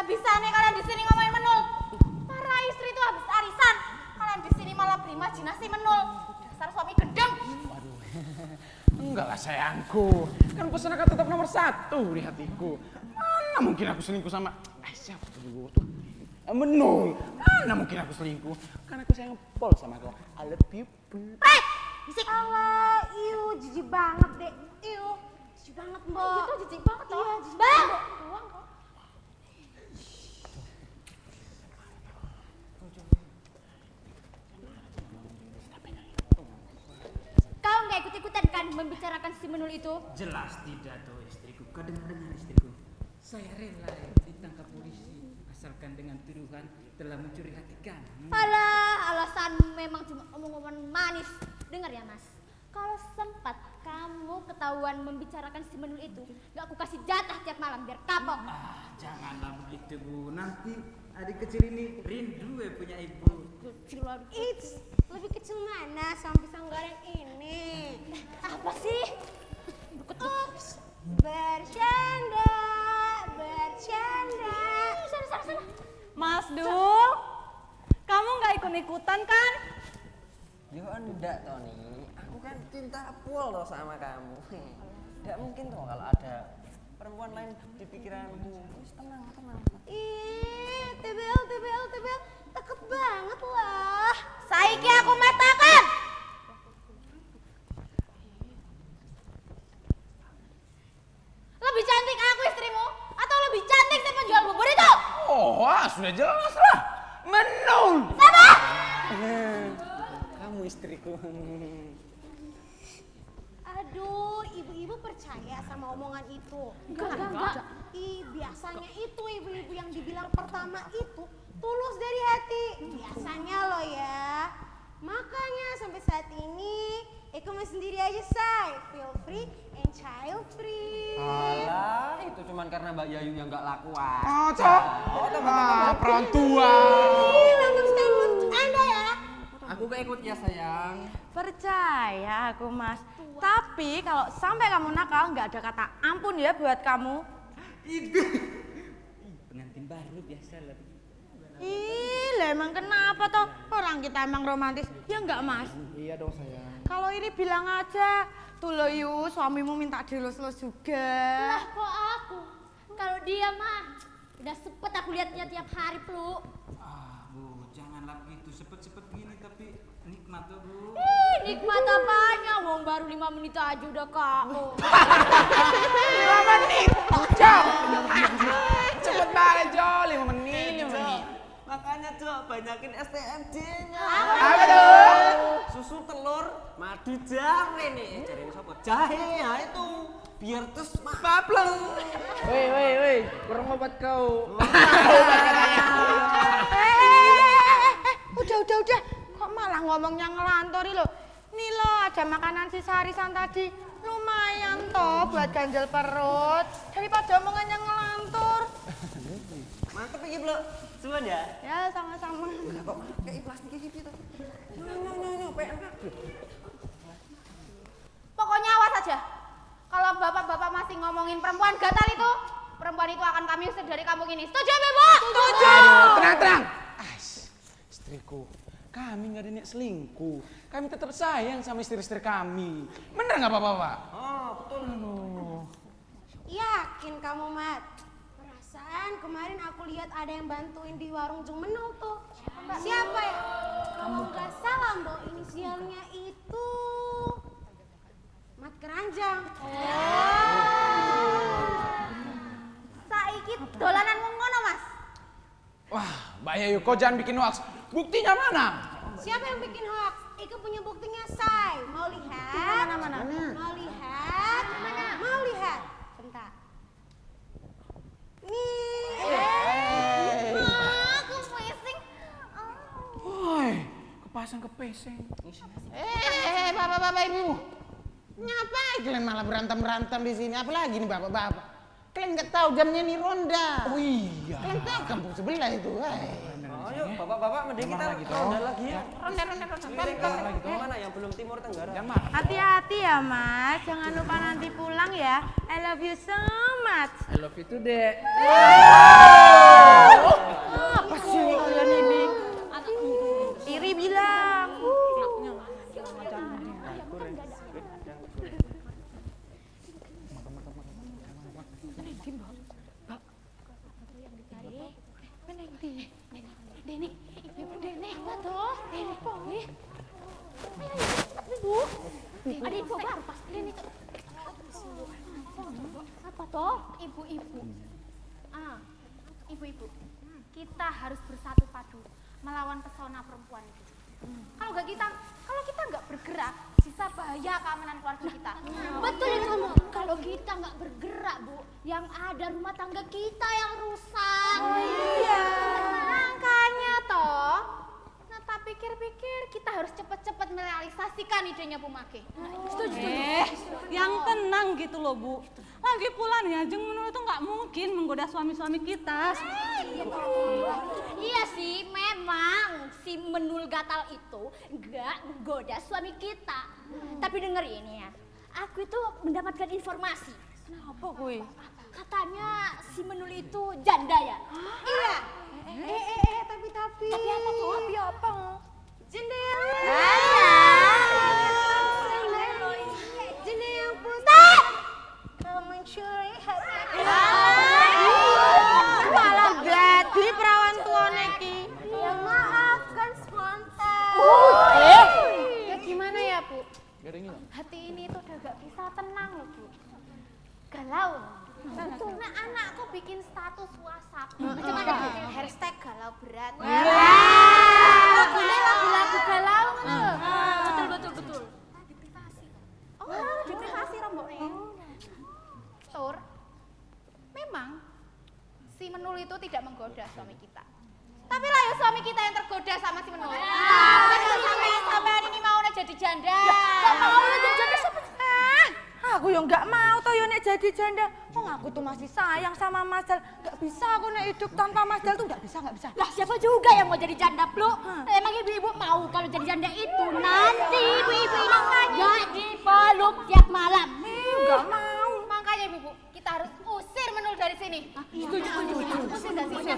Gak bisa nih kalian di sini ngomongin Menul. Para istri itu habis arisan, kalian di sini malah berimajinasi Menul. Dasar suami gendeng. Waduh, enggak lah sayangku. Kan pesan akan tetap nomor 1 di hatiku. Mana mungkin aku selingkuh sama siapa tuh dulu tuh? Menul. Mana mungkin aku selingkuh? Karena aku sayang pol sama kau. I love you. Bisik. Alah, iu, jijik banget deh. Iu, jijik banget mbak. Gitu jijik banget toh. Iya, jijik banget. Doang kok. Kau nggak ikut-ikutan kan membicarakan si Menul itu? Jelas tidak tuh istriku. Kau dengar istriku. Saya rela ditangkap polisi asalkan dengan tuduhan telah mencuri hati kamu. Alah, alasan memang cuma omong-omongan manis. Dengar ya Mas, kalau sempat kamu ketahuan membicarakan si Menul itu, gak aku kasih jatah tiap malam biar kapok. Janganlah begitu Bu, nanti adik kecil ini rindu punya ibu. Kecil aduh. Lebih kecil mana sama pisang goreng ini? Apa sih? Bercanda, bercanda. Sana. Mas Dul, kamu nggak ikut-ikutan kan? Yo enggak Tony, aku kan cinta full loh sama kamu. Enggak mungkin toh kalau ada perempuan lain di pikiranku. Tenang. Ih, TBL, deket banget lah. Saiki aku matakan. Lebih cantik aku istrimu atau lebih cantik si penjual bubur itu? Oh, sudah jelas lah. Menul. Sama? Kamu istriku. Aduh, ibu-ibu percaya sama omongan itu? Enggak. Biasanya itu ibu-ibu yang dibilang pertama itu tulus dari hati. Biasanya loh ya. Makanya sampai saat ini Eko masih sendiri aja say. Feel free and child free. Alah, itu cuman karena Mbak Yayu yang gak lakuan. Perantua. Ini langsung statement Anda ya. Aku gak ikut ya sayang. Percaya aku Mas. Tapi kalau sampai kamu nakal nggak ada kata ampun ya buat kamu. Itu pengantin baru biasa lah. Ih, emang kenapa toh? Orang kita emang romantis. Ya enggak Mas? Iya dong sayang. Kalau ini bilang aja. Tuh lo Yu, suamimu minta dilus-lus juga. Lah kok aku? Kalau dia mah udah sepet aku lihatnya tiap hari peluk. Bu, janganlah begitu sepet-sepet gini tapi nikmat tuh Bu. Nikmat apanya? Wong baru 5 menit aja udah KO. 5 menit. Cepet banget Jo, 5 menit. Makanya Jo, banyakin STMJ-nya. Apa tuh? Susu, telur, madu, jahe nih. Cari sopo? Jahe ya itu. Biar terus Papleng. Woi, kurang obat kau. Udah. Kok malah ngomongnya ngelantori lo? Nih lo, ada makanan sisa arisan tadi. Lumayan toh buat ganjel perut. Daripada omongannya ngelantur. mantep iki, Blok. Suwun ya? Ya, sama-sama. Lah kok kayak plastik iki to. Nyo, PNK. Pokoknya awas aja. Kalau bapak-bapak masih ngomongin perempuan gatal itu, perempuan itu akan kami usir dari kampung ini. Setuju, Ibu? Setuju. Tenang. Istriku, kami nggak ada niat selingkuh. Kami tetap sayang sama istri-istri kami. Bener nggak Bapak? Oh, betul. Yakin kamu, Mat? Perasaan kemarin aku lihat ada yang bantuin di warung Jeng Menul tuh. Siapa ya? Kalau nggak salah, Mbak, inisialnya itu Mat Keranjang. Saiki dolanan wong ngono, Mas. Wah, Mbak Yayu, kau jangan bikin hoax. Buktinya mana? Siapa yang bikin hoax? Iku punya buktinya, Say. Mau lihat? Mana? Mau lihat? Mana? Mau lihat? Bentar. Nih. Aku pusing. Woi, kepasang kepeseng. Bapak-bapak Ibu. Ngapain kalian malah berantem di sini? Apalagi nih bapak-bapak. Kalian nggak tahu jamnya nih ronda. Oh iya. Kalian tahu kampung sebelah itu. Ayo, Bapak-bapak mending kita ronda lagi ya. Mana yang belum Timur Tenggara? Hati-hati ya Mas, jangan lupa nanti pulang ya. I love you so much. I love you too, Dek. Apa sih kalian ini? Iri bilang. Denik, ibu Denik, apa toh? Denik pongi. Ibu, ada ibu baru pas Denik. Apa toh? Ibu-ibu. Ibu-ibu, kita harus bersatu padu melawan pesona perempuan itu. Kalau kita nggak bergerak, bisa bahaya keamanan keluarga kita. Betul itu kamu. Kalau kita nggak bergerak, Bu, yang ada rumah tangga kita yang rusak. Iya. Makanya toh. Nah, tak pikir-pikir kita harus cepat-cepat merealisasikan idenya Bu Mage. Setuju. Yang tenang gitu loh Bu. Lagi pula nih ya, Jeng Menul itu nggak mungkin menggoda suami-suami kita. Iya sih, memang si Menul Gatal itu nggak menggoda suami kita. Tapi denger ini ya, aku itu mendapatkan informasi. Kenapa gue? Katanya si Menul itu janda ya? Iya. Tapi. Tapi apa tuh? Tapi apa? Jendela. Jendela yang putih. Kamu curi hati. Malah jadi perawan tua neki. Ya maafkan spontan. Ya gimana ya Bu? Hati ini tuh udah gak bisa tenang loh Bu. Galau. Betul, nah anakku bikin status WhatsApp. Cuma ada hashtag galau berat. Lagu-lagu galau. Betul. Di privasi. Oh, di privasi romboknya. Tur, memang si Menul itu tidak menggoda suami kita. Tapi lah ya suami kita yang tergoda sama si Menul. Sampai ini mau jadi janda. Gak mau lo jadi janda siapa? Aku yang nggak mau toh yo nek jadi janda. Aku tuh masih sayang sama Mas Jal. Nggak bisa aku nek hidup tanpa Mas Jal tuh nggak bisa. Lah siapa juga yang mau jadi janda, Blu? Emang ibu-ibu mau kalau jadi janda itu nanti ibu-ibu ini gak dipeluk tiap malam. Nggak mau. Makanya ibu, kita harus usir Menul dari sini. Setuju. Usir dari sini.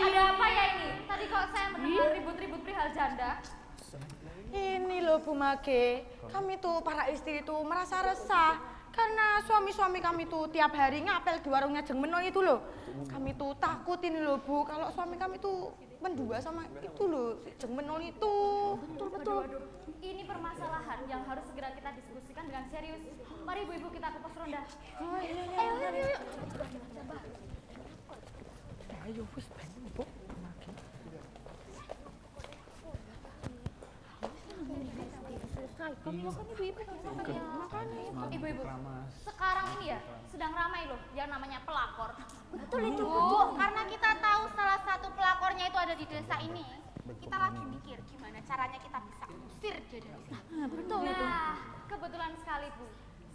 Ada apa ya ini? Tadi kok saya mendengar ribut-ribut perihal janda. Ini loh Bu Mage, kami tuh para istri itu merasa resah karena suami-suami kami tuh tiap hari ngapel di warungnya Jeng Menul itu loh. Kami tuh takut ini loh Bu, kalau suami kami tuh mendua sama itu loh, si Jeng Menul itu. Betul. Ini permasalahan yang harus segera kita diskusikan dengan serius. Mari ibu-ibu kita ke pos ronda. Ayo. Ayo wis ben Bu. Ibu-ibu, sekarang ini ya sedang ramai loh yang namanya pelakor. Betul itu Bu, karena kita tahu salah satu pelakornya itu ada di desa ini. Kita lagi mikir gimana caranya kita bisa usir dia dari sini. Betul. Nah, kebetulan sekali Bu,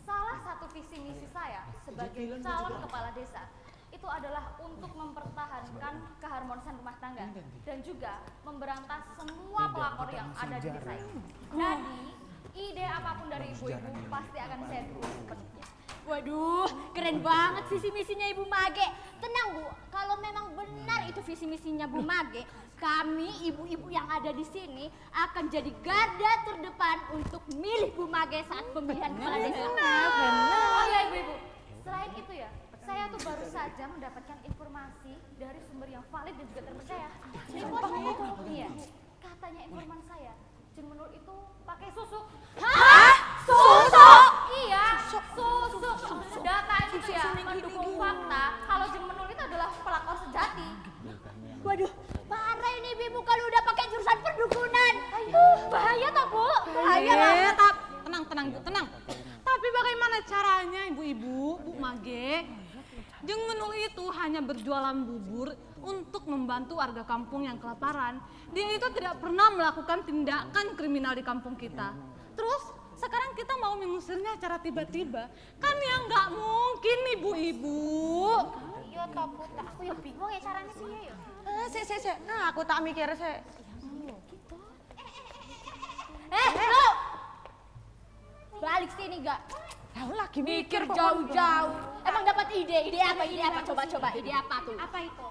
salah satu visi misi saya sebagai calon kepala desa itu adalah untuk mempertahankan keharmonisan rumah tangga dan juga memberantas semua pelakor yang ada di desa ini. Jadi, ide apapun dari ibu-ibu pasti akan saya dukung sepenuhnya. Waduh, keren banget visi misinya Ibu Mage. Tenang Bu, kalau memang benar itu visi misinya Bu Mage, kami ibu-ibu yang ada di sini akan jadi garda terdepan untuk milih Bu Mage saat pemilihan kepala desa. Oh ya ibu-ibu, selain itu ya, saya tuh baru saja mendapatkan informasi dari sumber yang valid dan juga terpercaya. Iya, katanya informan saya, Jeng Menul itu pakai susuk. Hah? Susuk? Iya, susuk. Data itu ya mendukung fakta kalau Jeng Menul itu adalah pelakor sejati. Waduh, parah ini ibu kalau udah pakai jurusan perdukunan. Bahaya toh Bu? Bahaya banget. Tenang Bu, tenang. Tapi bagaimana caranya ibu-ibu, Bu Mage? Jeng Menul itu hanya berjualan bubur untuk membantu warga kampung yang kelaparan. Dia itu tidak pernah melakukan tindakan kriminal di kampung kita. Terus sekarang kita mau mengusirnya secara tiba-tiba, kan ya nggak mungkin ibu-ibu. Iya toh Putra, aku ya bingung ya caranya sih ya. Sik. Nah, aku tak mikir sik. Lu! Balik sini gak? Aku lagi Mikir kok. jauh-jauh. Emang dapat ide? Ide apa? Coba. Ide apa tuh? Apa itu?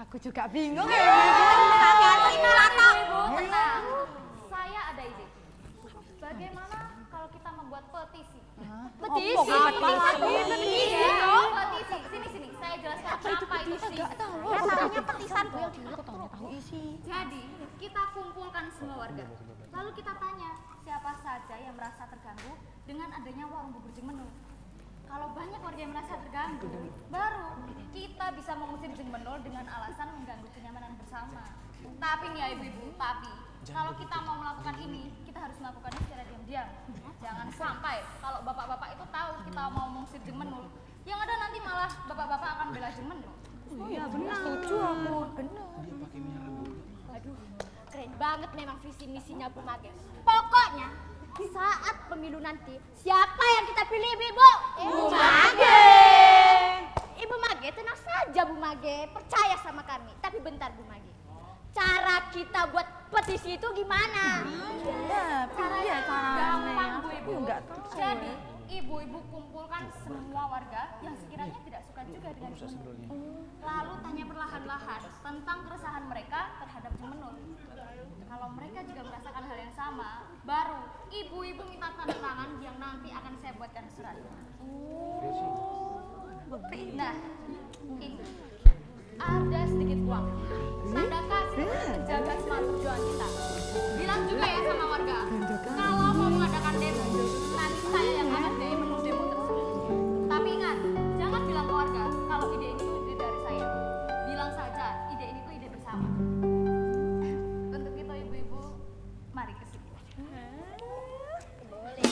Aku juga bingung. Tenang, saya ada ide. Bagaimana kalau kita membuat petisi? Petisi. Sini. Saya jelaskan apa itu petisi. Namanya petisan, Bu. Jadi, kita kumpulkan semua warga. Lalu kita tanya siapa saja yang merasa terganggu dengan adanya warung bubur Jeng Menul. Kalau banyak warga yang merasa terganggu, baru kita bisa mengusir Jeng Menul dengan alasan mengganggu kenyamanan bersama. Tapi nih ya ibu-ibu, kalau kita mau melakukan ini, kita harus melakukannya secara diam-diam. Jangan sampai kalau bapak-bapak itu tahu kita mau mengusir Jeng Menul, yang ada nanti malah bapak-bapak akan bela Jeng Menul. Iya benar. Setuju aku. Benar. Aduh, keren banget memang visi misinya Bu Mage. Pokoknya saat pemilu nanti, siapa yang kita pilih, Ibu? Bu Mage. Ibu Mage, tenang saja Bu Mage, percaya sama kami. Tapi bentar Bu Mage, cara kita buat petisi itu gimana? Caranya Gampang Bu Ibu. Enggak tahu. Jadi, ibu-ibu kumpulkan semua warga yang sekiranya tidak suka juga dengan Jeng Menul. Lalu tanya perlahan-lahan tentang keresahan mereka terhadap Jeng Menul. Kalau mereka juga merasakan hal yang sama, baru ibu-ibu minta tanda tangan yang nanti akan saya buatkan surat. Nah, ini ada sedikit uang. Tanda kasih menjaga semangat perjuangan kita. Bilang juga ya sama warga, kalau mau mengadakan demo, nanti saya yang akan biayai menu demo tersebut. Tapi ingat, jangan bilang ke warga kalau ide ini tuh ide dari saya. Bilang saja ide ini tuh ide bersama. Untuk itu ibu-ibu, mari ke sini. Boleh.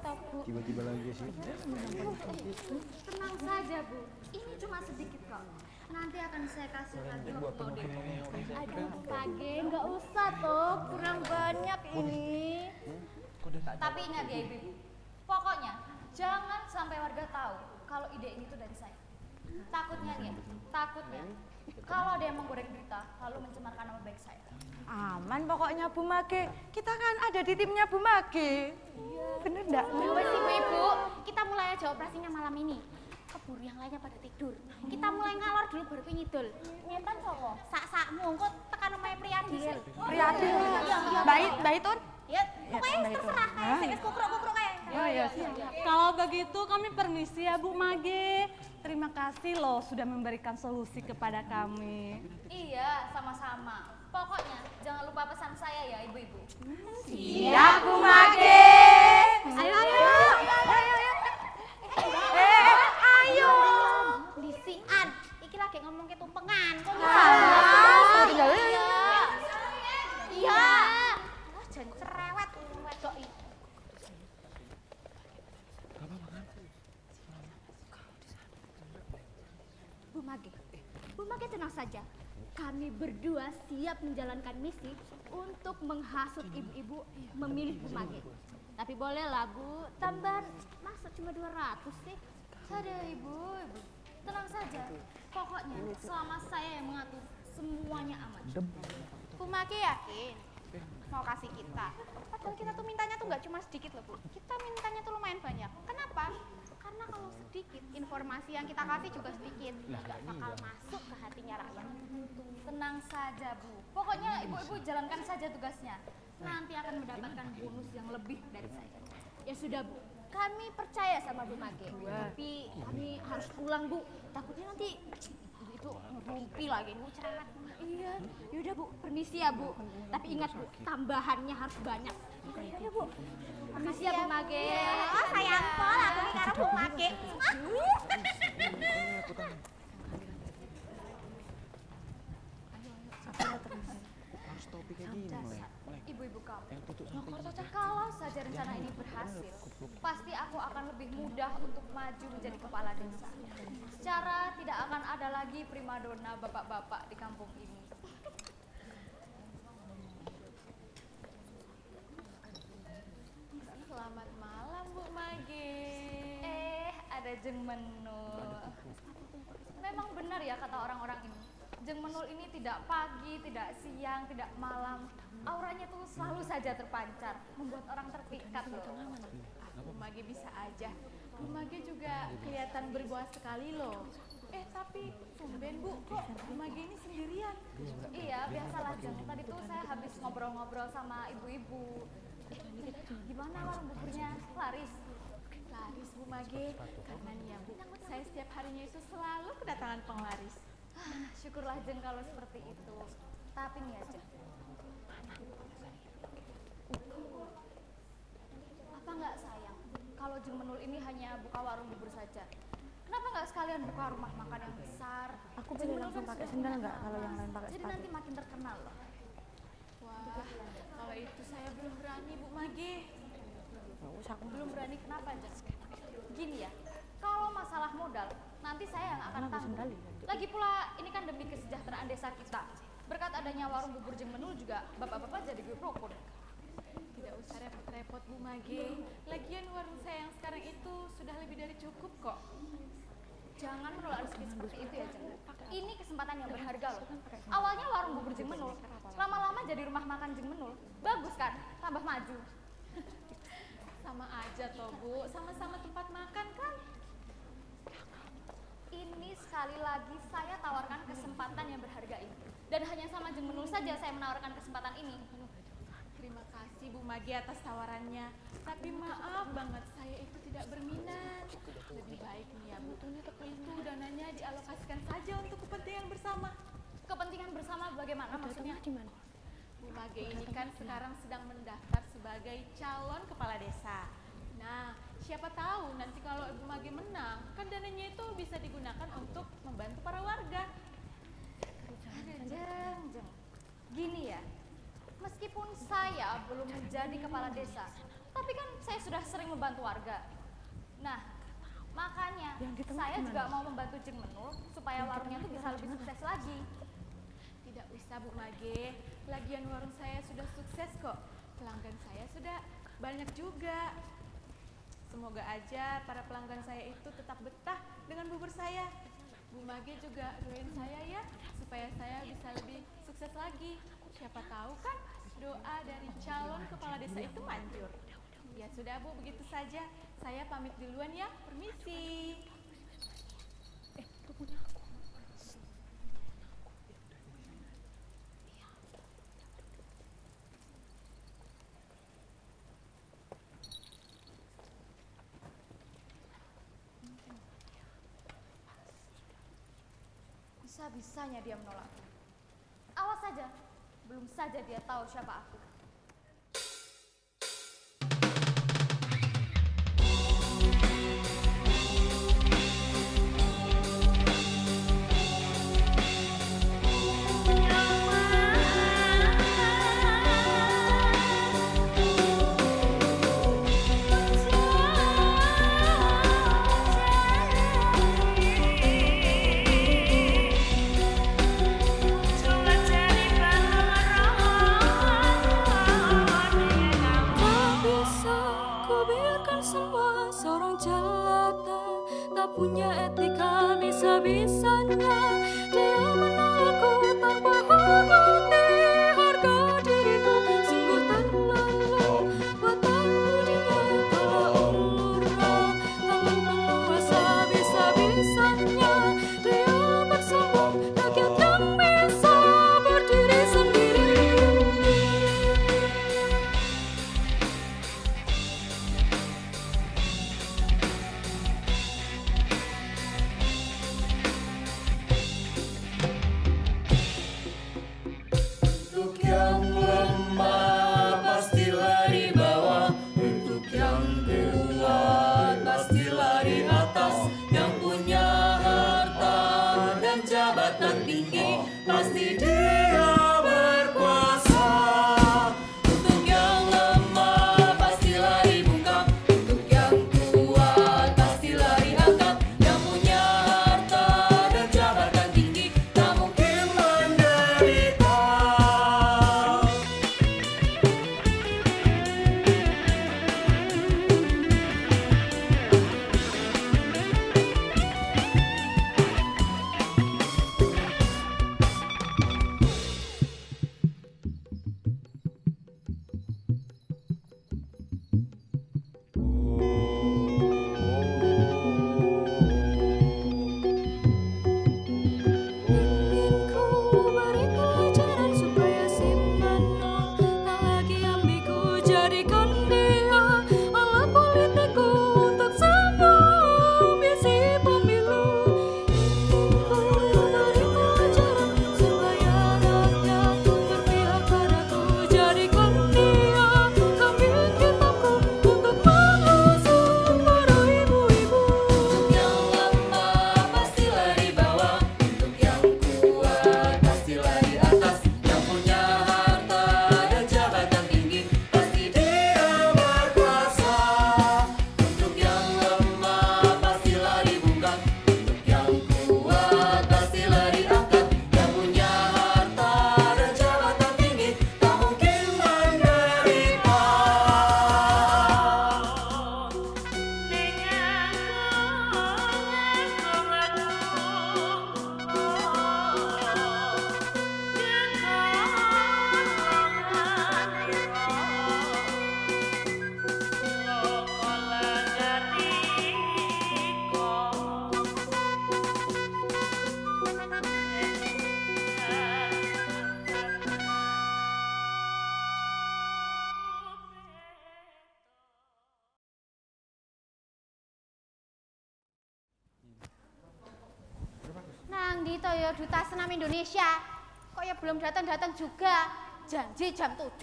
toh Bu. Tiba-tiba lagi sih. Tenang saja Bu, ini cuma sedikit kok. Nanti akan saya kasih lagi waktu demo. Aduh Page, nggak usah toh, kurang banyak ini. Tapi ingat ya Ibu, pokoknya jangan sampai warga tahu kalau ide ini tuh dari saya. Takutnya kalau ada yang menggoreng berita lalu mencemarkan nama baik saya. Aman pokoknya Bu Mage. Kita kan ada di timnya Bu Mage. Iya. Bener enggak? Wes Ibu, kita mulai aja operasinya malam ini. Keburu yang lainnya pada tidur. Kita mulai ngalor dulu baru nyidul. Nyetan sopo? Sak-sakmu engko tekan omahe Priadil. Priadil. Iya. Mbak Itun? Ya, pokoknya terserah kayak sing kukruk-kukruk kayak. Oh iya. Kalau begitu kami permisi ya Bu Mage. Terima kasih loh sudah memberikan solusi kepada kami. Iya, sama-sama. Pokoknya jangan lupa pesan saya ya ibu-ibu. Siap Bu Mage. Ayo. Ayo. Disian. Iki lagi ngomong ketumpengan. Kok Iya. Jangan cerewet wedok iki. Bu Mage tenang saja. Kami berdua siap menjalankan misi untuk menghasut ibu-ibu memilih Bu Mage. Tapi bolehlah Bu, tambahan masa cuma 200 sih? Saja Ibu. Tenang saja. Pokoknya selama saya yang mengatur semuanya aman. Bu Mage yakin mau kasih kita. Padahal kita tuh mintanya tuh nggak cuma sedikit loh Bu. Kita mintanya tuh lumayan banyak. Kenapa? Karena kalau sedikit, informasi yang kita kasih juga sedikit. Nggak bakal masuk ke hatinya rakyat. Tenang saja Bu. Pokoknya ibu-ibu jalankan saja tugasnya. Nanti akan mendapatkan bonus yang lebih dari saya. Ya sudah Bu. Kami percaya sama Bu Mage. Tapi kami harus pulang Bu. Takutnya nanti itu ngerumpi lagi Bu cerewet. Iya. Yaudah Bu, permisi ya Bu. Tapi ingat Bu, tambahannya harus banyak. Yaudah Bu. Permisi ya Bu Mage. Oh sayang pol, aku ini karo Bu Mage. Harus topik kayak gini, Melek. Ibu-ibu kamu. Yang tutup sampai Kalau saja rencana ini berhasil, pasti aku akan lebih mudah untuk maju menjadi kepala desa. Secara tidak akan ada lagi primadona bapak-bapak di kampung ini. Selamat malam Bu Mage. Ada Jeng Menul. Memang benar ya kata orang-orang ini. Jeng Menul ini tidak pagi, tidak siang, tidak malam. Auranya tuh selalu saja terpancar, membuat orang terpikat loh. Bu Mage bisa aja. Bu Mage juga kelihatan berbuah sekali loh. Tapi tumben Bu, kok Bu Mage ini sendirian? Iya, biasalah Jeng. Tadi tuh saya habis ngobrol-ngobrol sama ibu-ibu. Gimana warung buburnya? Laris? Laris Bu Mage, karena nih ya Bu, saya setiap harinya itu selalu kedatangan penglaris. Syukurlah Jeng kalau seperti itu. Tapi nih ya Jeng, apa nggak sayang kalau Jeng Menul ini hanya buka warung bubur saja? Kenapa nggak sekalian buka rumah makan yang besar? Aku boleh langsung pakai sendal nggak kalau yang lain pakai Jadi sepatu? nanti makin terkenal loh. Wah, kalau itu saya belum berani Bu Mage. Belum berani kenapa Jeng? Gini ya, kalau masalah modal nanti saya yang akan tanggung. Lagi pula ini kan demi kesejahteraan desa kita. Berkat adanya warung bubur Jeng Menul juga bapak-bapak jadi grup rukun. Tidak usah repot-repot Bu Mage. Lagian warung saya yang sekarang itu sudah lebih dari cukup kok. Jangan menolak rezeki seperti itu ya Jeng. Ini kesempatan yang berharga loh. Awalnya warung bubur Jeng Menul, lama-lama jadi rumah makan Jeng Menul. Bagus kan? Tambah maju. Sama aja toh Bu, sama-sama tempat makan kan? Ini sekali lagi saya tawarkan kesempatan yang berharga ini. Dan hanya sama Jeng Menul saja saya menawarkan kesempatan ini. Terima kasih Bu Mage atas tawarannya. Tapi maaf banget, saya itu tidak berminat. Lebih baik nih ya Bu, itu dananya dialokasikan saja untuk kepentingan bersama. Kepentingan bersama bagaimana maksudnya? Bu Mage ini kan sekarang sedang mendaftar sebagai calon kepala desa. Nah, siapa tahu nanti kalau Bu Mage menang, kan dananya itu bisa digunakan untuk membantu para warga. Jeng. Gini ya, meskipun saya belum menjadi kepala desa, tapi Tapi kan saya sudah sering membantu warga. Nah, makanya saya juga mau membantu Jeng Menul supaya warungnya tuh bisa lebih sukses lagi. Tidak usah Bu Mage, lagian warung saya sudah sukses kok. Pelanggan saya sudah banyak juga. Semoga aja para pelanggan saya itu tetap betah dengan bubur saya. Bu Mage juga doain saya ya, supaya saya bisa lebih sukses lagi. Siapa tahu kan doa dari calon kepala desa itu manjur. Ya sudah Bu, begitu saja. Saya pamit duluan ya, permisi. Bisa-bisanya dia menolakku. Awas saja, belum saja dia tahu siapa aku. Punya etika bisa-bisanya dia menolakku tanpa hormati harga diriku sungguh terlalu batang budinya kalau ulurnya tangan penguasa bisa-bisanya dia bersombong rakyat yang bisa berdiri sendiri. Pasti dia berkuasa. Untuk yang lemah pastilah dibungkam, untuk yang kuat pastilah diangkat. Yang punya harta dan jabatan tinggi tak mungkin menderita. Nang di Toyo Duta Senam Indonesia. Kok ya belum datang-datang juga. Janji jam 7.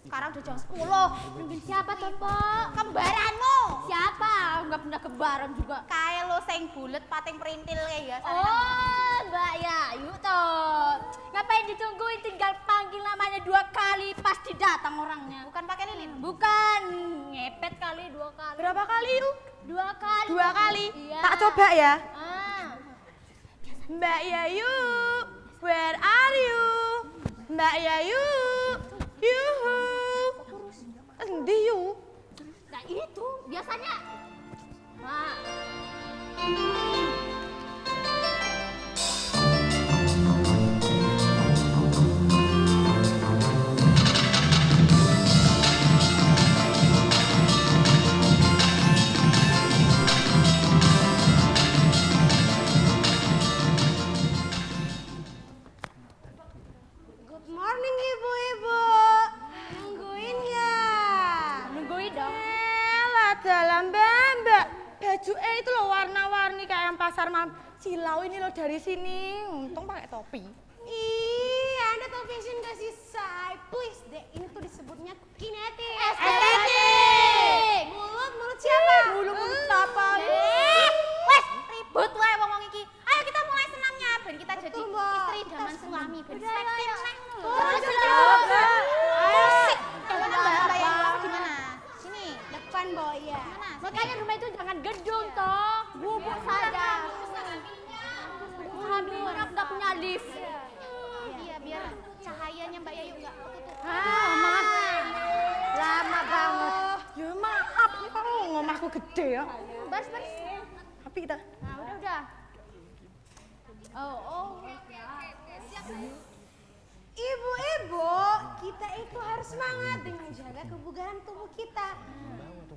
Sekarang udah jam 10. Nungguin siapa tuh, Po? Kembaranmu. Siapa? Enggak pernah bareng juga. Kayak lo sing bulet pating perintil kayak ya. Oh, Mbak Yayu toh. Ngapain ditungguin, tinggal panggil namanya 2 kali pasti datang orangnya. Bukan pakai lilin. Bukan, ngepet kali 2 kali. Berapa kali itu? 2 kali. 2 kali? Iya. Tak coba ya. Ah. Mbak Yayu, where are you? Mbak Yayu, yuhu. Endi yu? Nah itu biasanya. Nah. Good morning ibu-ibu. Nungguin ya? Nungguin dong. Elah dalam mbak. Baju itu loh warna-warni kayak yang pasar mam. Silau ini loh dari sini. Untung pakai topi. Ih, Anda tahu fashion kasih say, please deh. Ini tuh disebutnya kinetik. Estetik. Mulut siapa? Mulut apa? Wes, ribut wae wong iki. Ayo kita mulai senamnya ben kita jadi istri idaman suami ben seksi neng. Ayo sik. Mbak Yayu gimana? Sini. Depan Boya. Makanya rumah itu jangan gedung toh. Bubuk saja. Aduh, orang nggak punya lift. Iya, biar cahayanya Mbak Yayu enggak ketutup. Lama banget. Ya maaf ya kalau ngomahku gede ya. Baris. Tapi kita. Nah, udah. Oh. Ibu-ibu, kita itu harus semangat dengan menjaga kebugaran tubuh kita.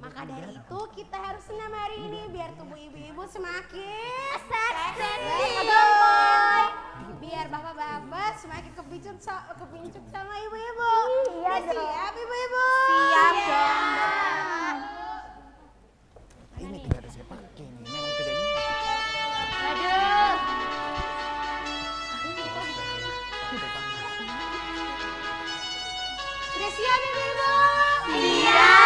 Maka dari itu kita harus senam hari ini biar tubuh ibu-ibu semakin seksi. Biar bapak-bapak semakin kepincut sama ibu-ibu. Iya dong. Siap ibu-ibu. Siap dong. Ini tidak ada saya pakai nih, memang tidak ini. Aduh. Sudah siap ibu-ibu? Iya.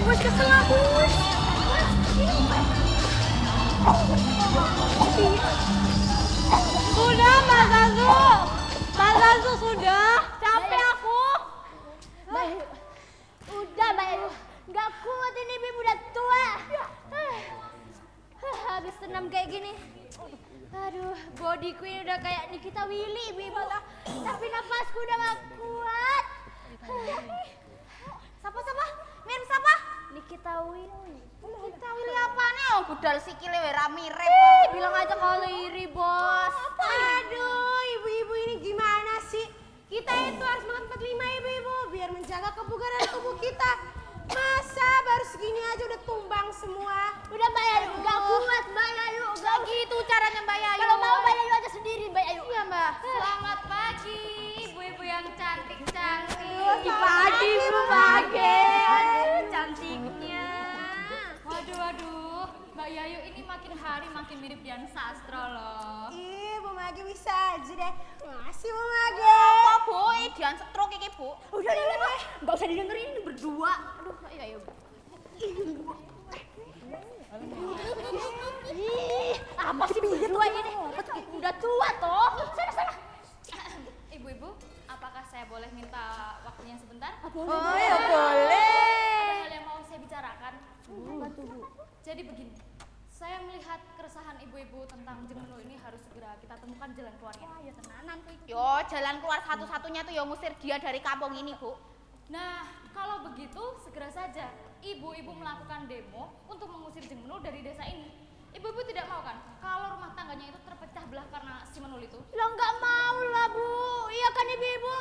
Wes kesel aku. Sudah Mas Azu. Mas Azu sudah. Capek aku. Mbak Yayu. Udah Mbak Yayu. Nggak kuat ini ibu udah tua. Habis senam kayak gini. Aduh, bodiku ini udah kayak Nikita Willy ibu-ibu. Tapi nafasku udah gak kuat. Sapa? Mirip sapa? Nikita Willy. Kita Willy apa nih? Oh, budal sikile we ra mirip. Bilang aja kalau iri, Bos. Aduh, ibu-ibu ini gimana sih? Kita itu harus makan 45 ibu-ibu biar menjaga kebugaran tubuh kita. Masa baru segini aja udah tumbang semua? Udah Mbak Yayu, gak kuat Mbak Yayu. Gak gitu caranya Mbak Yayu. Kalau mau Mbak Yayu aja sendiri Mbak Yayu. Iya Mbak. Selamat pagi, ibu-ibu yang cantik-cantik. Pagi, Bu Pagi. Cantiknya. Waduh, Mbak Yayu ini makin hari makin mirip Dian Sastro loh. Ih, Bu Magi bisa aja deh. Makasih Bu Magi. Apa Bu? Dian stroke iki Bu. Udah, nggak usah didengerin ini berdua. Aduh, ayo. Apa sih berdua ini? Udah tua toh. Sana. Ibu-ibu, apakah saya boleh minta waktunya sebentar? Oh ya boleh. Ada hal yang mau saya bicarakan. Jadi begini, saya melihat keresahan ibu-ibu tentang Jeng Menul ini harus segera kita temukan jalan keluarnya. Ya tenanan tuh. Yo, jalan keluar satu-satunya tuh yo ngusir dia dari kampung ini, Bu. Nah, kalau begitu segera saja ibu-ibu melakukan demo untuk mengusir Jeng Menul dari desa ini. Ibu-ibu tidak mau kan kalau rumah tangganya itu terpecah belah karena si Menul itu? Lah nggak mau lah Bu. Iya kan ibu-ibu?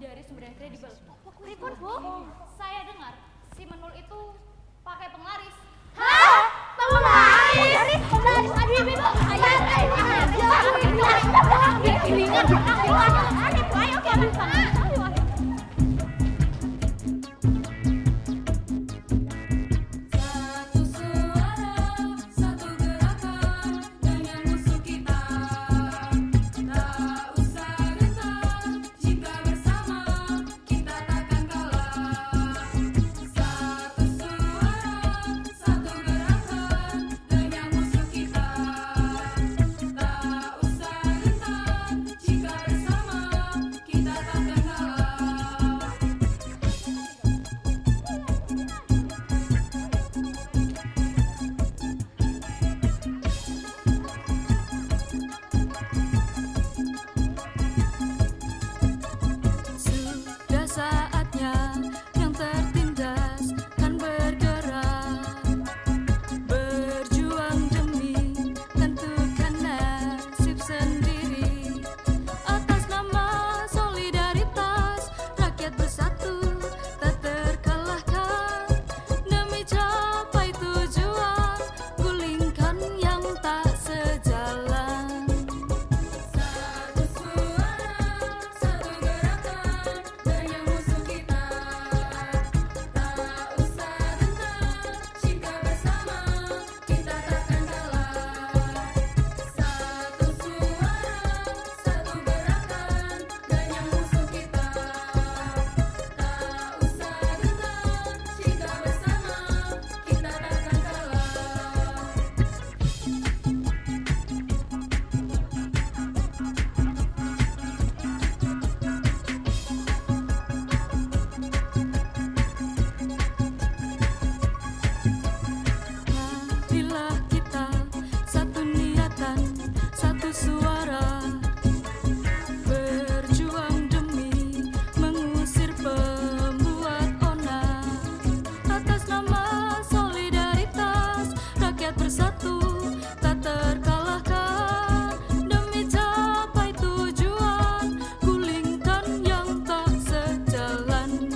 dari sumber yang kredibel. Pripun, Bu? Saya dengar si Menul itu pakai penglaris. Hah? Penglaris? Penglaris? Aduh, Ibu. Satu suara, satu gerakan dengan musuh kita. Tak usah gentar, jika bersama kita takkan kalah. Satu suara, satu gerakan dengan musuh kita. Tak usah gentar, jika bersama kita takkan kalah. Sudah saatnya yang tertindas kan bergerak, berjuang demi tentukan nasib sendiri. Atas nama solidaritas, rakyat bersatu tak terkalahkan. Demi capai tujuan, gulingkan yang tak sejalan. Satu suara, satu gerakan dengan musuh kita. Tak usah gentar, jika bersama kita takkan kalah. Satu suara, satu gerakan dengan musuh kita. Tak usah gentar, jika bersama kita takkan kalah. Marilah kita satu niatan, satu suara, berjuang demi mengusir pembuat onar. Atas nama solidaritas, rakyat bersatu tak terkalahkan. Demi capai tujuan, gulingkan yang tak sejalan.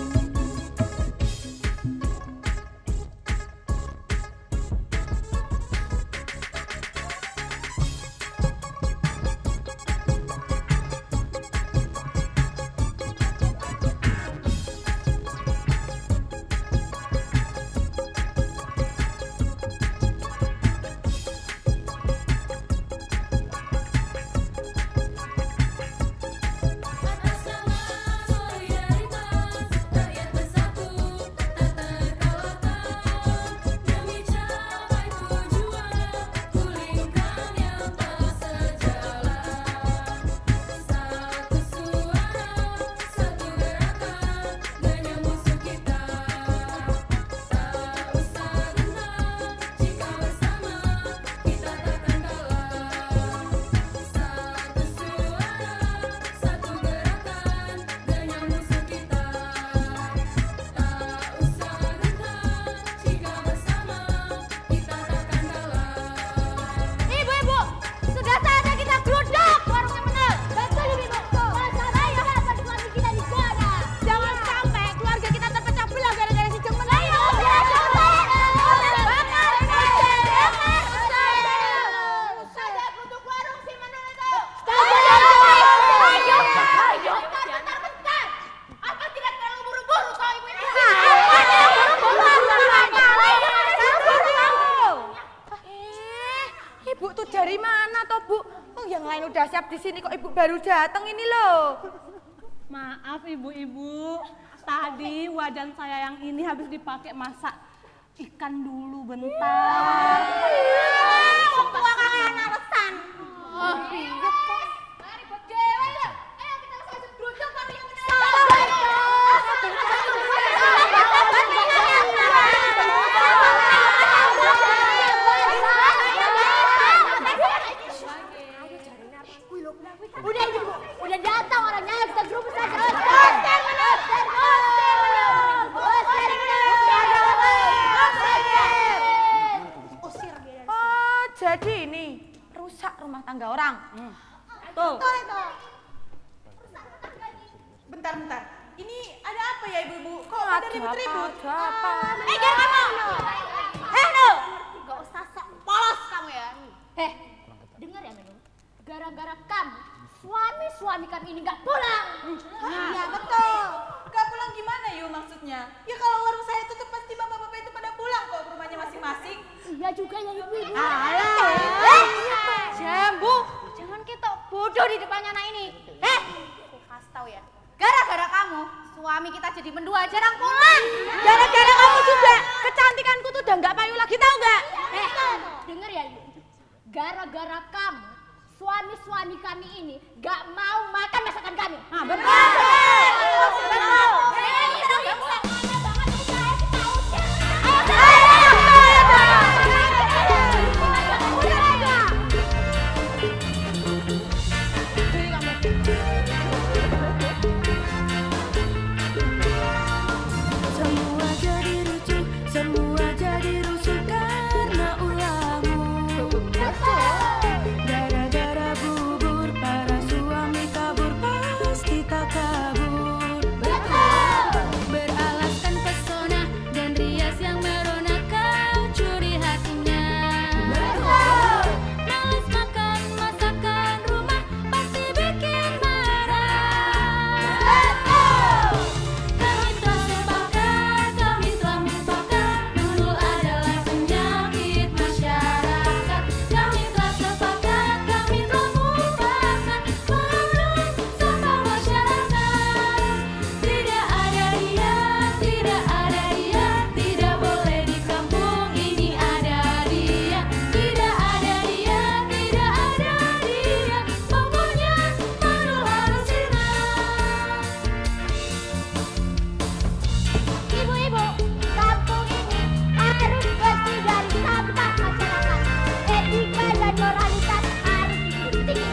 Atas nama solidaritas, rakyat bersatu tak terkalahkan. Demi capai tujuan, gulingkan yang tak sejalan. Satu suara, satu gerakan dengan musuh kita. Tak usah gentar, jika bersama kita takkan kalah. Satu suara, satu gerakan dengan musuh kita. Tak usah gentar, jika bersama kita takkan kalah. Ibu-ibu, sudah saatnya kita geludak warungnya Menul. Betul, Ibu. Masalahnya apa suami kita digoda. Jangan sampai keluarga kita terpecah belah gara-gara si Jeng Menul. Ayo, saja geludak warung si Menul itu. Ayo, bentar. Apa tidak terlalu buru-buru kau ibu-ibu? Ibu tuh dari mana toh, Bu? Oh, yang lain udah siap di sini kok ibu baru datang ini loh. Maaf ibu-ibu, tadi wajan saya yang ini habis dipakai masak ikan dulu bentar. Wong tua kakek alasan. Mari buat dewe ya. Ayo kita saja geludak warungnya Menul. Udah Ibu, udah datang orangnya, ayo kita gerubuk saja. Oh, jadi ini rusak rumah tangga orang. apa ya ibu-ibu? Kok pada ribut-ribut? Diam kamu. No. Gak usah sok polos kamu ya. Dengar ya Menul. Gara-gara kamu, suami kami ini gak pulang. Iya betul. Gak pulang gimana yuk maksudnya? Ya kalau warung saya tutup pasti bapak-bapak itu pada pulang kok ke rumahnya masing-masing. Iya juga ya ibu-ibu. Jambu, jangan kita bodoh di depannya anak ini. Aku kasih tahu ya. Gara-gara kamu, suami kita jadi mendua jarang pulang. Gara-gara kamu juga, kecantikanku tuh udah nggak payu lagi, tahu nggak? Denger ya ibu. Gara-gara kamu, suami kami ini gak mau makan masakan kami. Betul. Semua jadi rusuh karena ulahmu. Gara-gara bubur para suami kabur pasti tak kabur. Beralaskan pesona dan rias yang merona kau curi hatinya. Malas makan masakan rumah pasti bikin marah. Kami telah sepakat, kami telah mufakat, menul adalah penyakit masyarakat. Kami telah sepakat, kami telah mufakat, menurut sama masyarakat. Tidak ada dia, tidak ada dia, tidak boleh di kampung ini ada dia. Tidak ada dia, tidak ada dia, pokoknya menul harus hilang. Ibu-ibu, kampung ini harus bersih dari sampah masyarakat. Etika dan moralitas harus tinggi.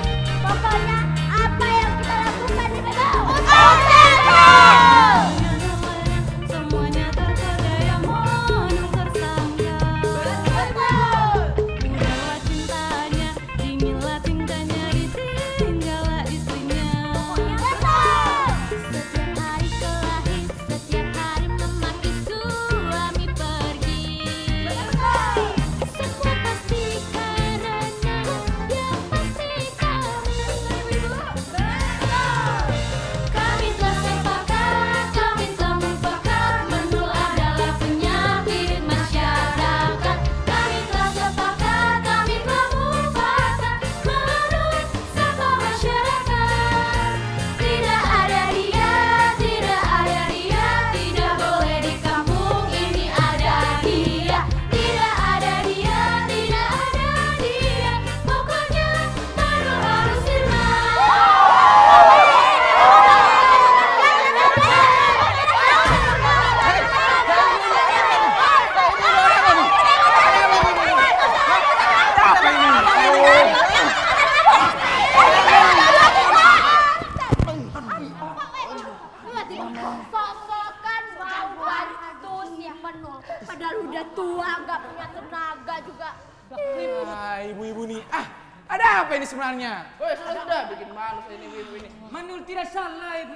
Pokoknya apa yang kita lakukan ibu-ibu. Semuanya terperdaya monong tersangka. Mudahlah cintanya, dinginlah tingkahnya, ditinggallah istrinya. Setiap hari kelahi, setiap hari memaki suami pergi. Semua pasti karenanya, yang pasti kami. Kami telah sepakat, kami telah mufakat, menul adalah penyakit masyarakat. Kami telah sepakat, kami telah mufakat, menurut sama masyarakat. Tidak ada dia, tidak ada dia, tidak boleh di kampung ini ada dia. Tidak ada dia, tidak ada dia, pokoknya menul harus Sok-sokan mau bantu si Menul. Padahal udah tua, gak punya tenaga juga. Ibu-ibu nih. Ada apa ini sebenarnya? Sudah bikin malu ini ibu ini. Manul tidak salah ibu.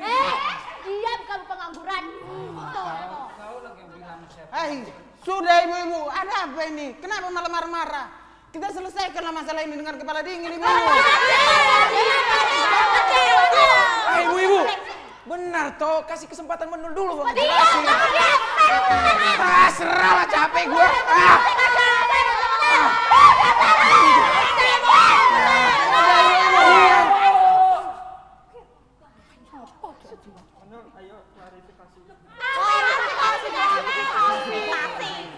Diam kamu pengangguran. Sudah ibu-ibu, ada apa ini? Kenapa malah marah-marah? Kita selesaikanlah masalah ini dengan kepala dingin ibu-ibu. Ibu-ibu, benar toh, kasih kesempatan Menul dulu Bang. Jelasin. Serahlah, capek gue.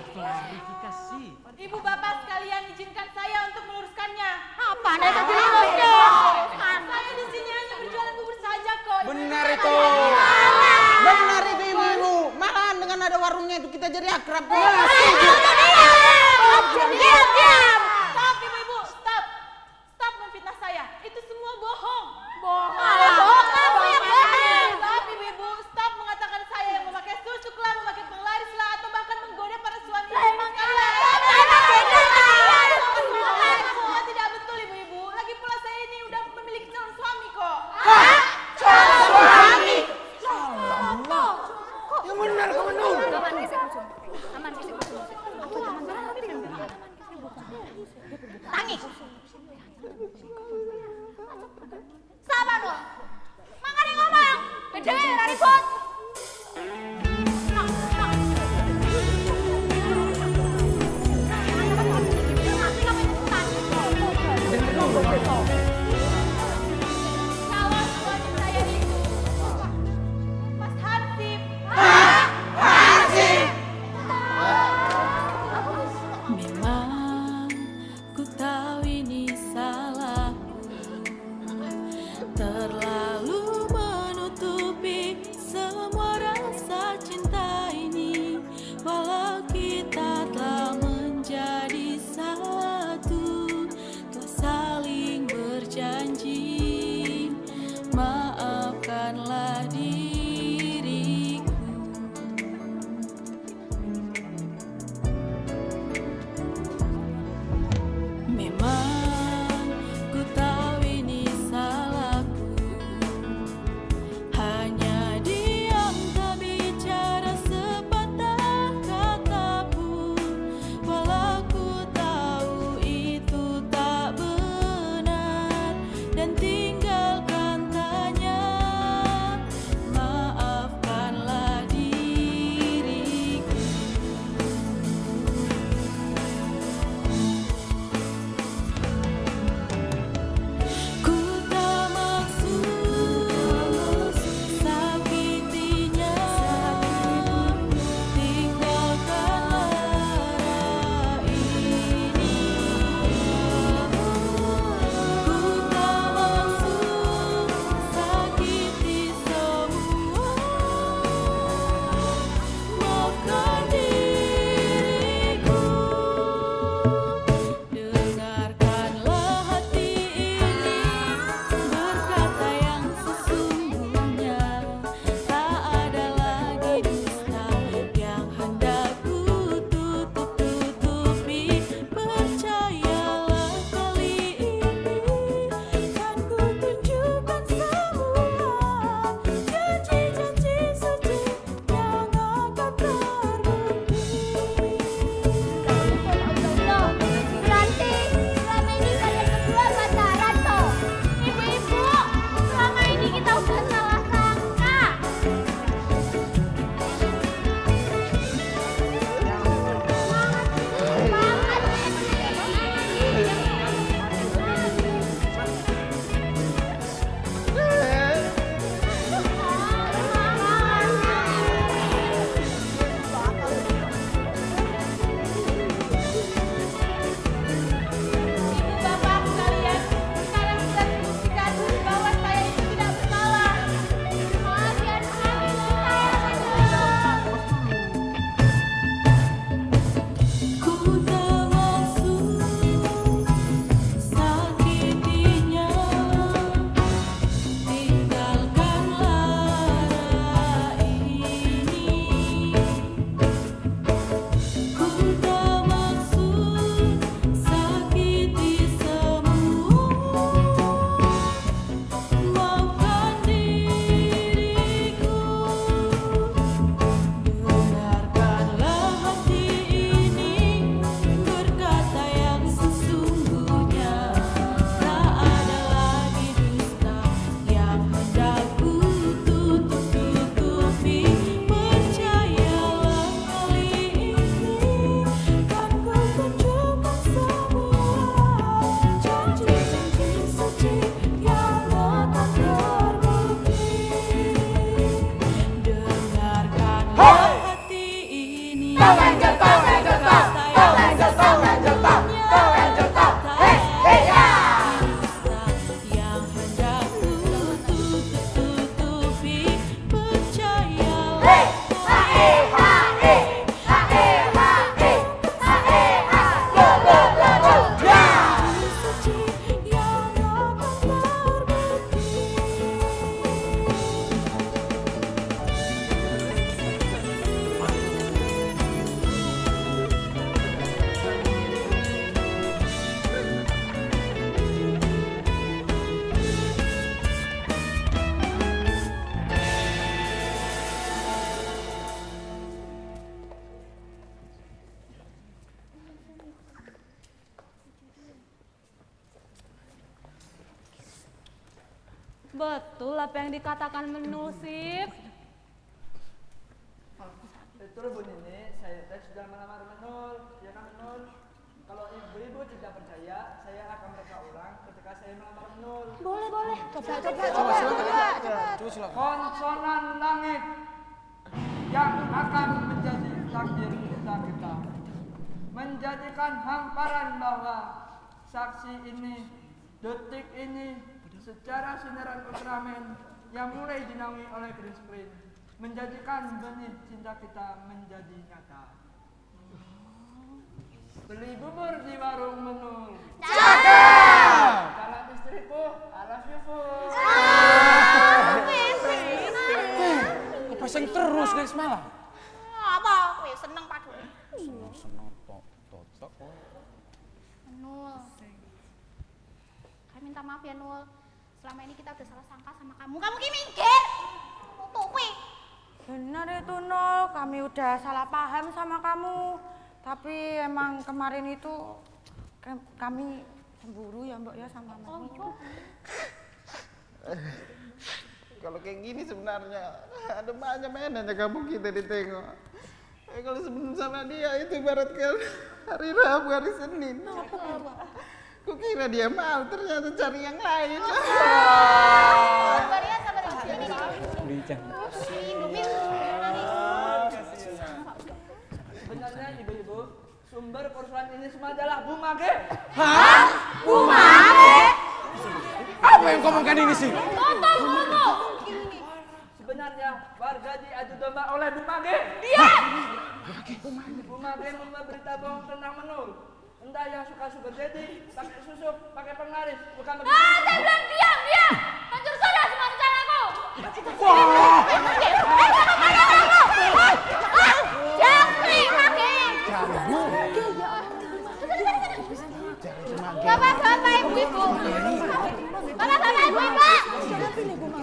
Klarifikasi. Ibu bapak sekalian izinkan saya untuk meluruskannya. Apa anda tadi lurusnya? Saya di sini hanya berjualan bubur saja kok. Benar itu. Benar itu ibu-ibu. Malahan dengan ada warungnya itu kita jadi akrab. Diam. Stop ibu-ibu, stop. Stop memfitnah saya. Itu semua bohong. Kamu yang bohong. Stop ibu-ibu, stop mengatakan saya yang memakai susuk lah, memakai penglaris lah, atau bahkan menggoda para suami sekalian. Semua tidak betul ibu-ibu. Lagi pula saya ini udah memiliki calon suami kok. Calon suami? Kok Yang benar kamu dong. Aman kisah bujum. Aman kisah bujum. Tangi. Sabar lo. Makanya ngomong. Gede, ribut. Kalau suami saya itu Mas Hansip. Memang ku tahu ini salahku, terlalu menutupi semua. Betul apa yang dikatakan Menul, Sip. Betul Bu Nini, saya sudah melamar Menul. Ya kan Menul? Kalau ibu-ibu tidak percaya, saya akan mereka ulang ketika saya melamar Menul. Boleh. Coba. Konsonan langit yang akan menjadi takdir kita. Menjadikan hamparan bahwa saksi ini, detik ini, secara sinaran Ultraman yang mulai dinaungi oleh green screen, menjadikan benih cinta kita menjadi nyata. Beli bubur di warung Menul. Cakep! Salam istriku, I love you, Bu. Pasang terus guys malah. Apa? Kowe seneng padu. Seneng totok. Nul. Kami minta maaf ya Nul. Selama ini kita udah salah sangka sama kamu. Kamu ki minggir. Tuh kowe. Benar itu Nol, kami udah salah paham sama kamu. Tapi emang kemarin itu kami cemburu ya Mbak ya sama Menul. Kalau kayak gini sebenarnya ada banyak mainannya kampung kita ditengok. Kalau sebelum sama dia itu ibaratkan hari Rabu, hari Senin. Ku kira dia mau, ternyata cari yang lain. Sabar ya. Sebenarnya ibu-ibu, sumber persoalan ini semua adalah Bu Mage. Hah? Bu Mage? Apa yang kau ngomongkan ini sih? Sebenarnya warga diadu domba oleh Bu Mage. Bu Mage membuat berita bohong tentang Menul. Entah yang suka sugar daddy, pakai susuk, pakai penglaris, bukan begitu. Saya bilang diam. Hancur saja semua rencanaku. Jangkrik Mage. Bapak-bapak, ibu-ibu. Bapak-bapak, ibu-ibu.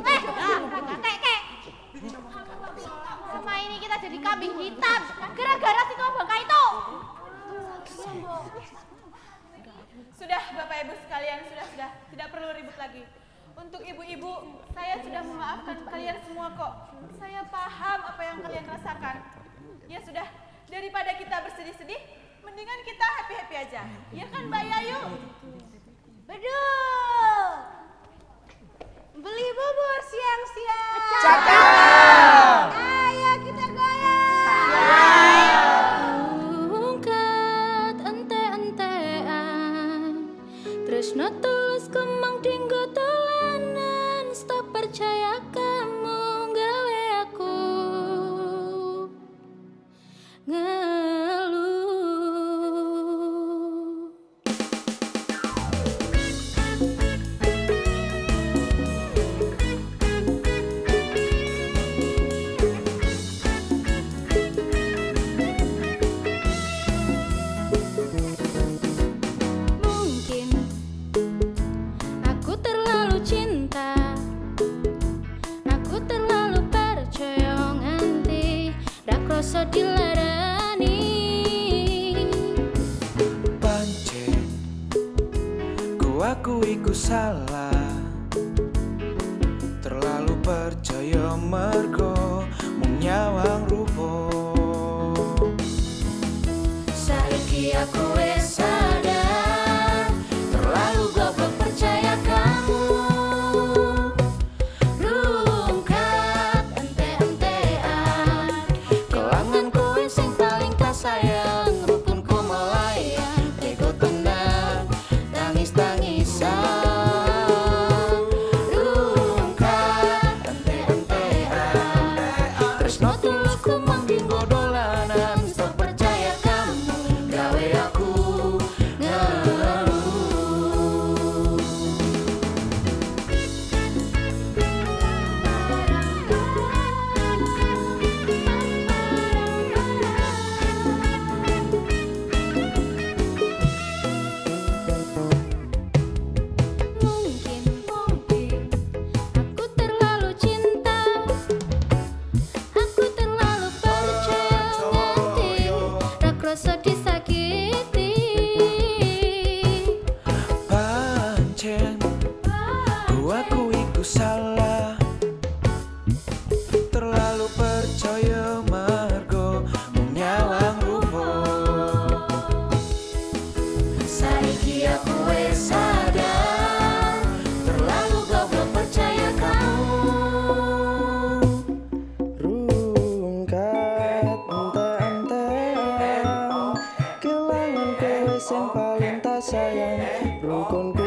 Kek. Selama ini kita jadi kambing hitam gara-gara si bangka itu. Sudah Bapak Ibu sekalian, sudah. Tidak perlu ribut lagi. Untuk ibu-ibu, saya sudah memaafkan kalian semua kok. Saya paham apa yang kalian rasakan. Ya sudah, daripada kita bersedih-sedih, mendingan kita happy-happy aja. Ya kan Mbak Yayu? Betul. Beli bubur siang-siang. Cakep! Ayo kita goyang. Ungkat ente-entean tresno tulus kemang dinggo dolanan stop percaya kamu gawe aku ngeluh. Mungkin aku terlalu cinta, aku terlalu percaya nganti dak rasa dilarani. Pancen ku akui ku salah, terlalu percaya mergo mung nyawang rupa. Saiki aku wis sadar, terlalu goblok percaya kamu. Rungkat ente-entean, kelangan kowe sing paling tak sayang. Rukun ku melayang, teko tenan, tangis-tangisan. Rungkat ente-entean, tresno tulus ku sing paling tak sayang, rukunku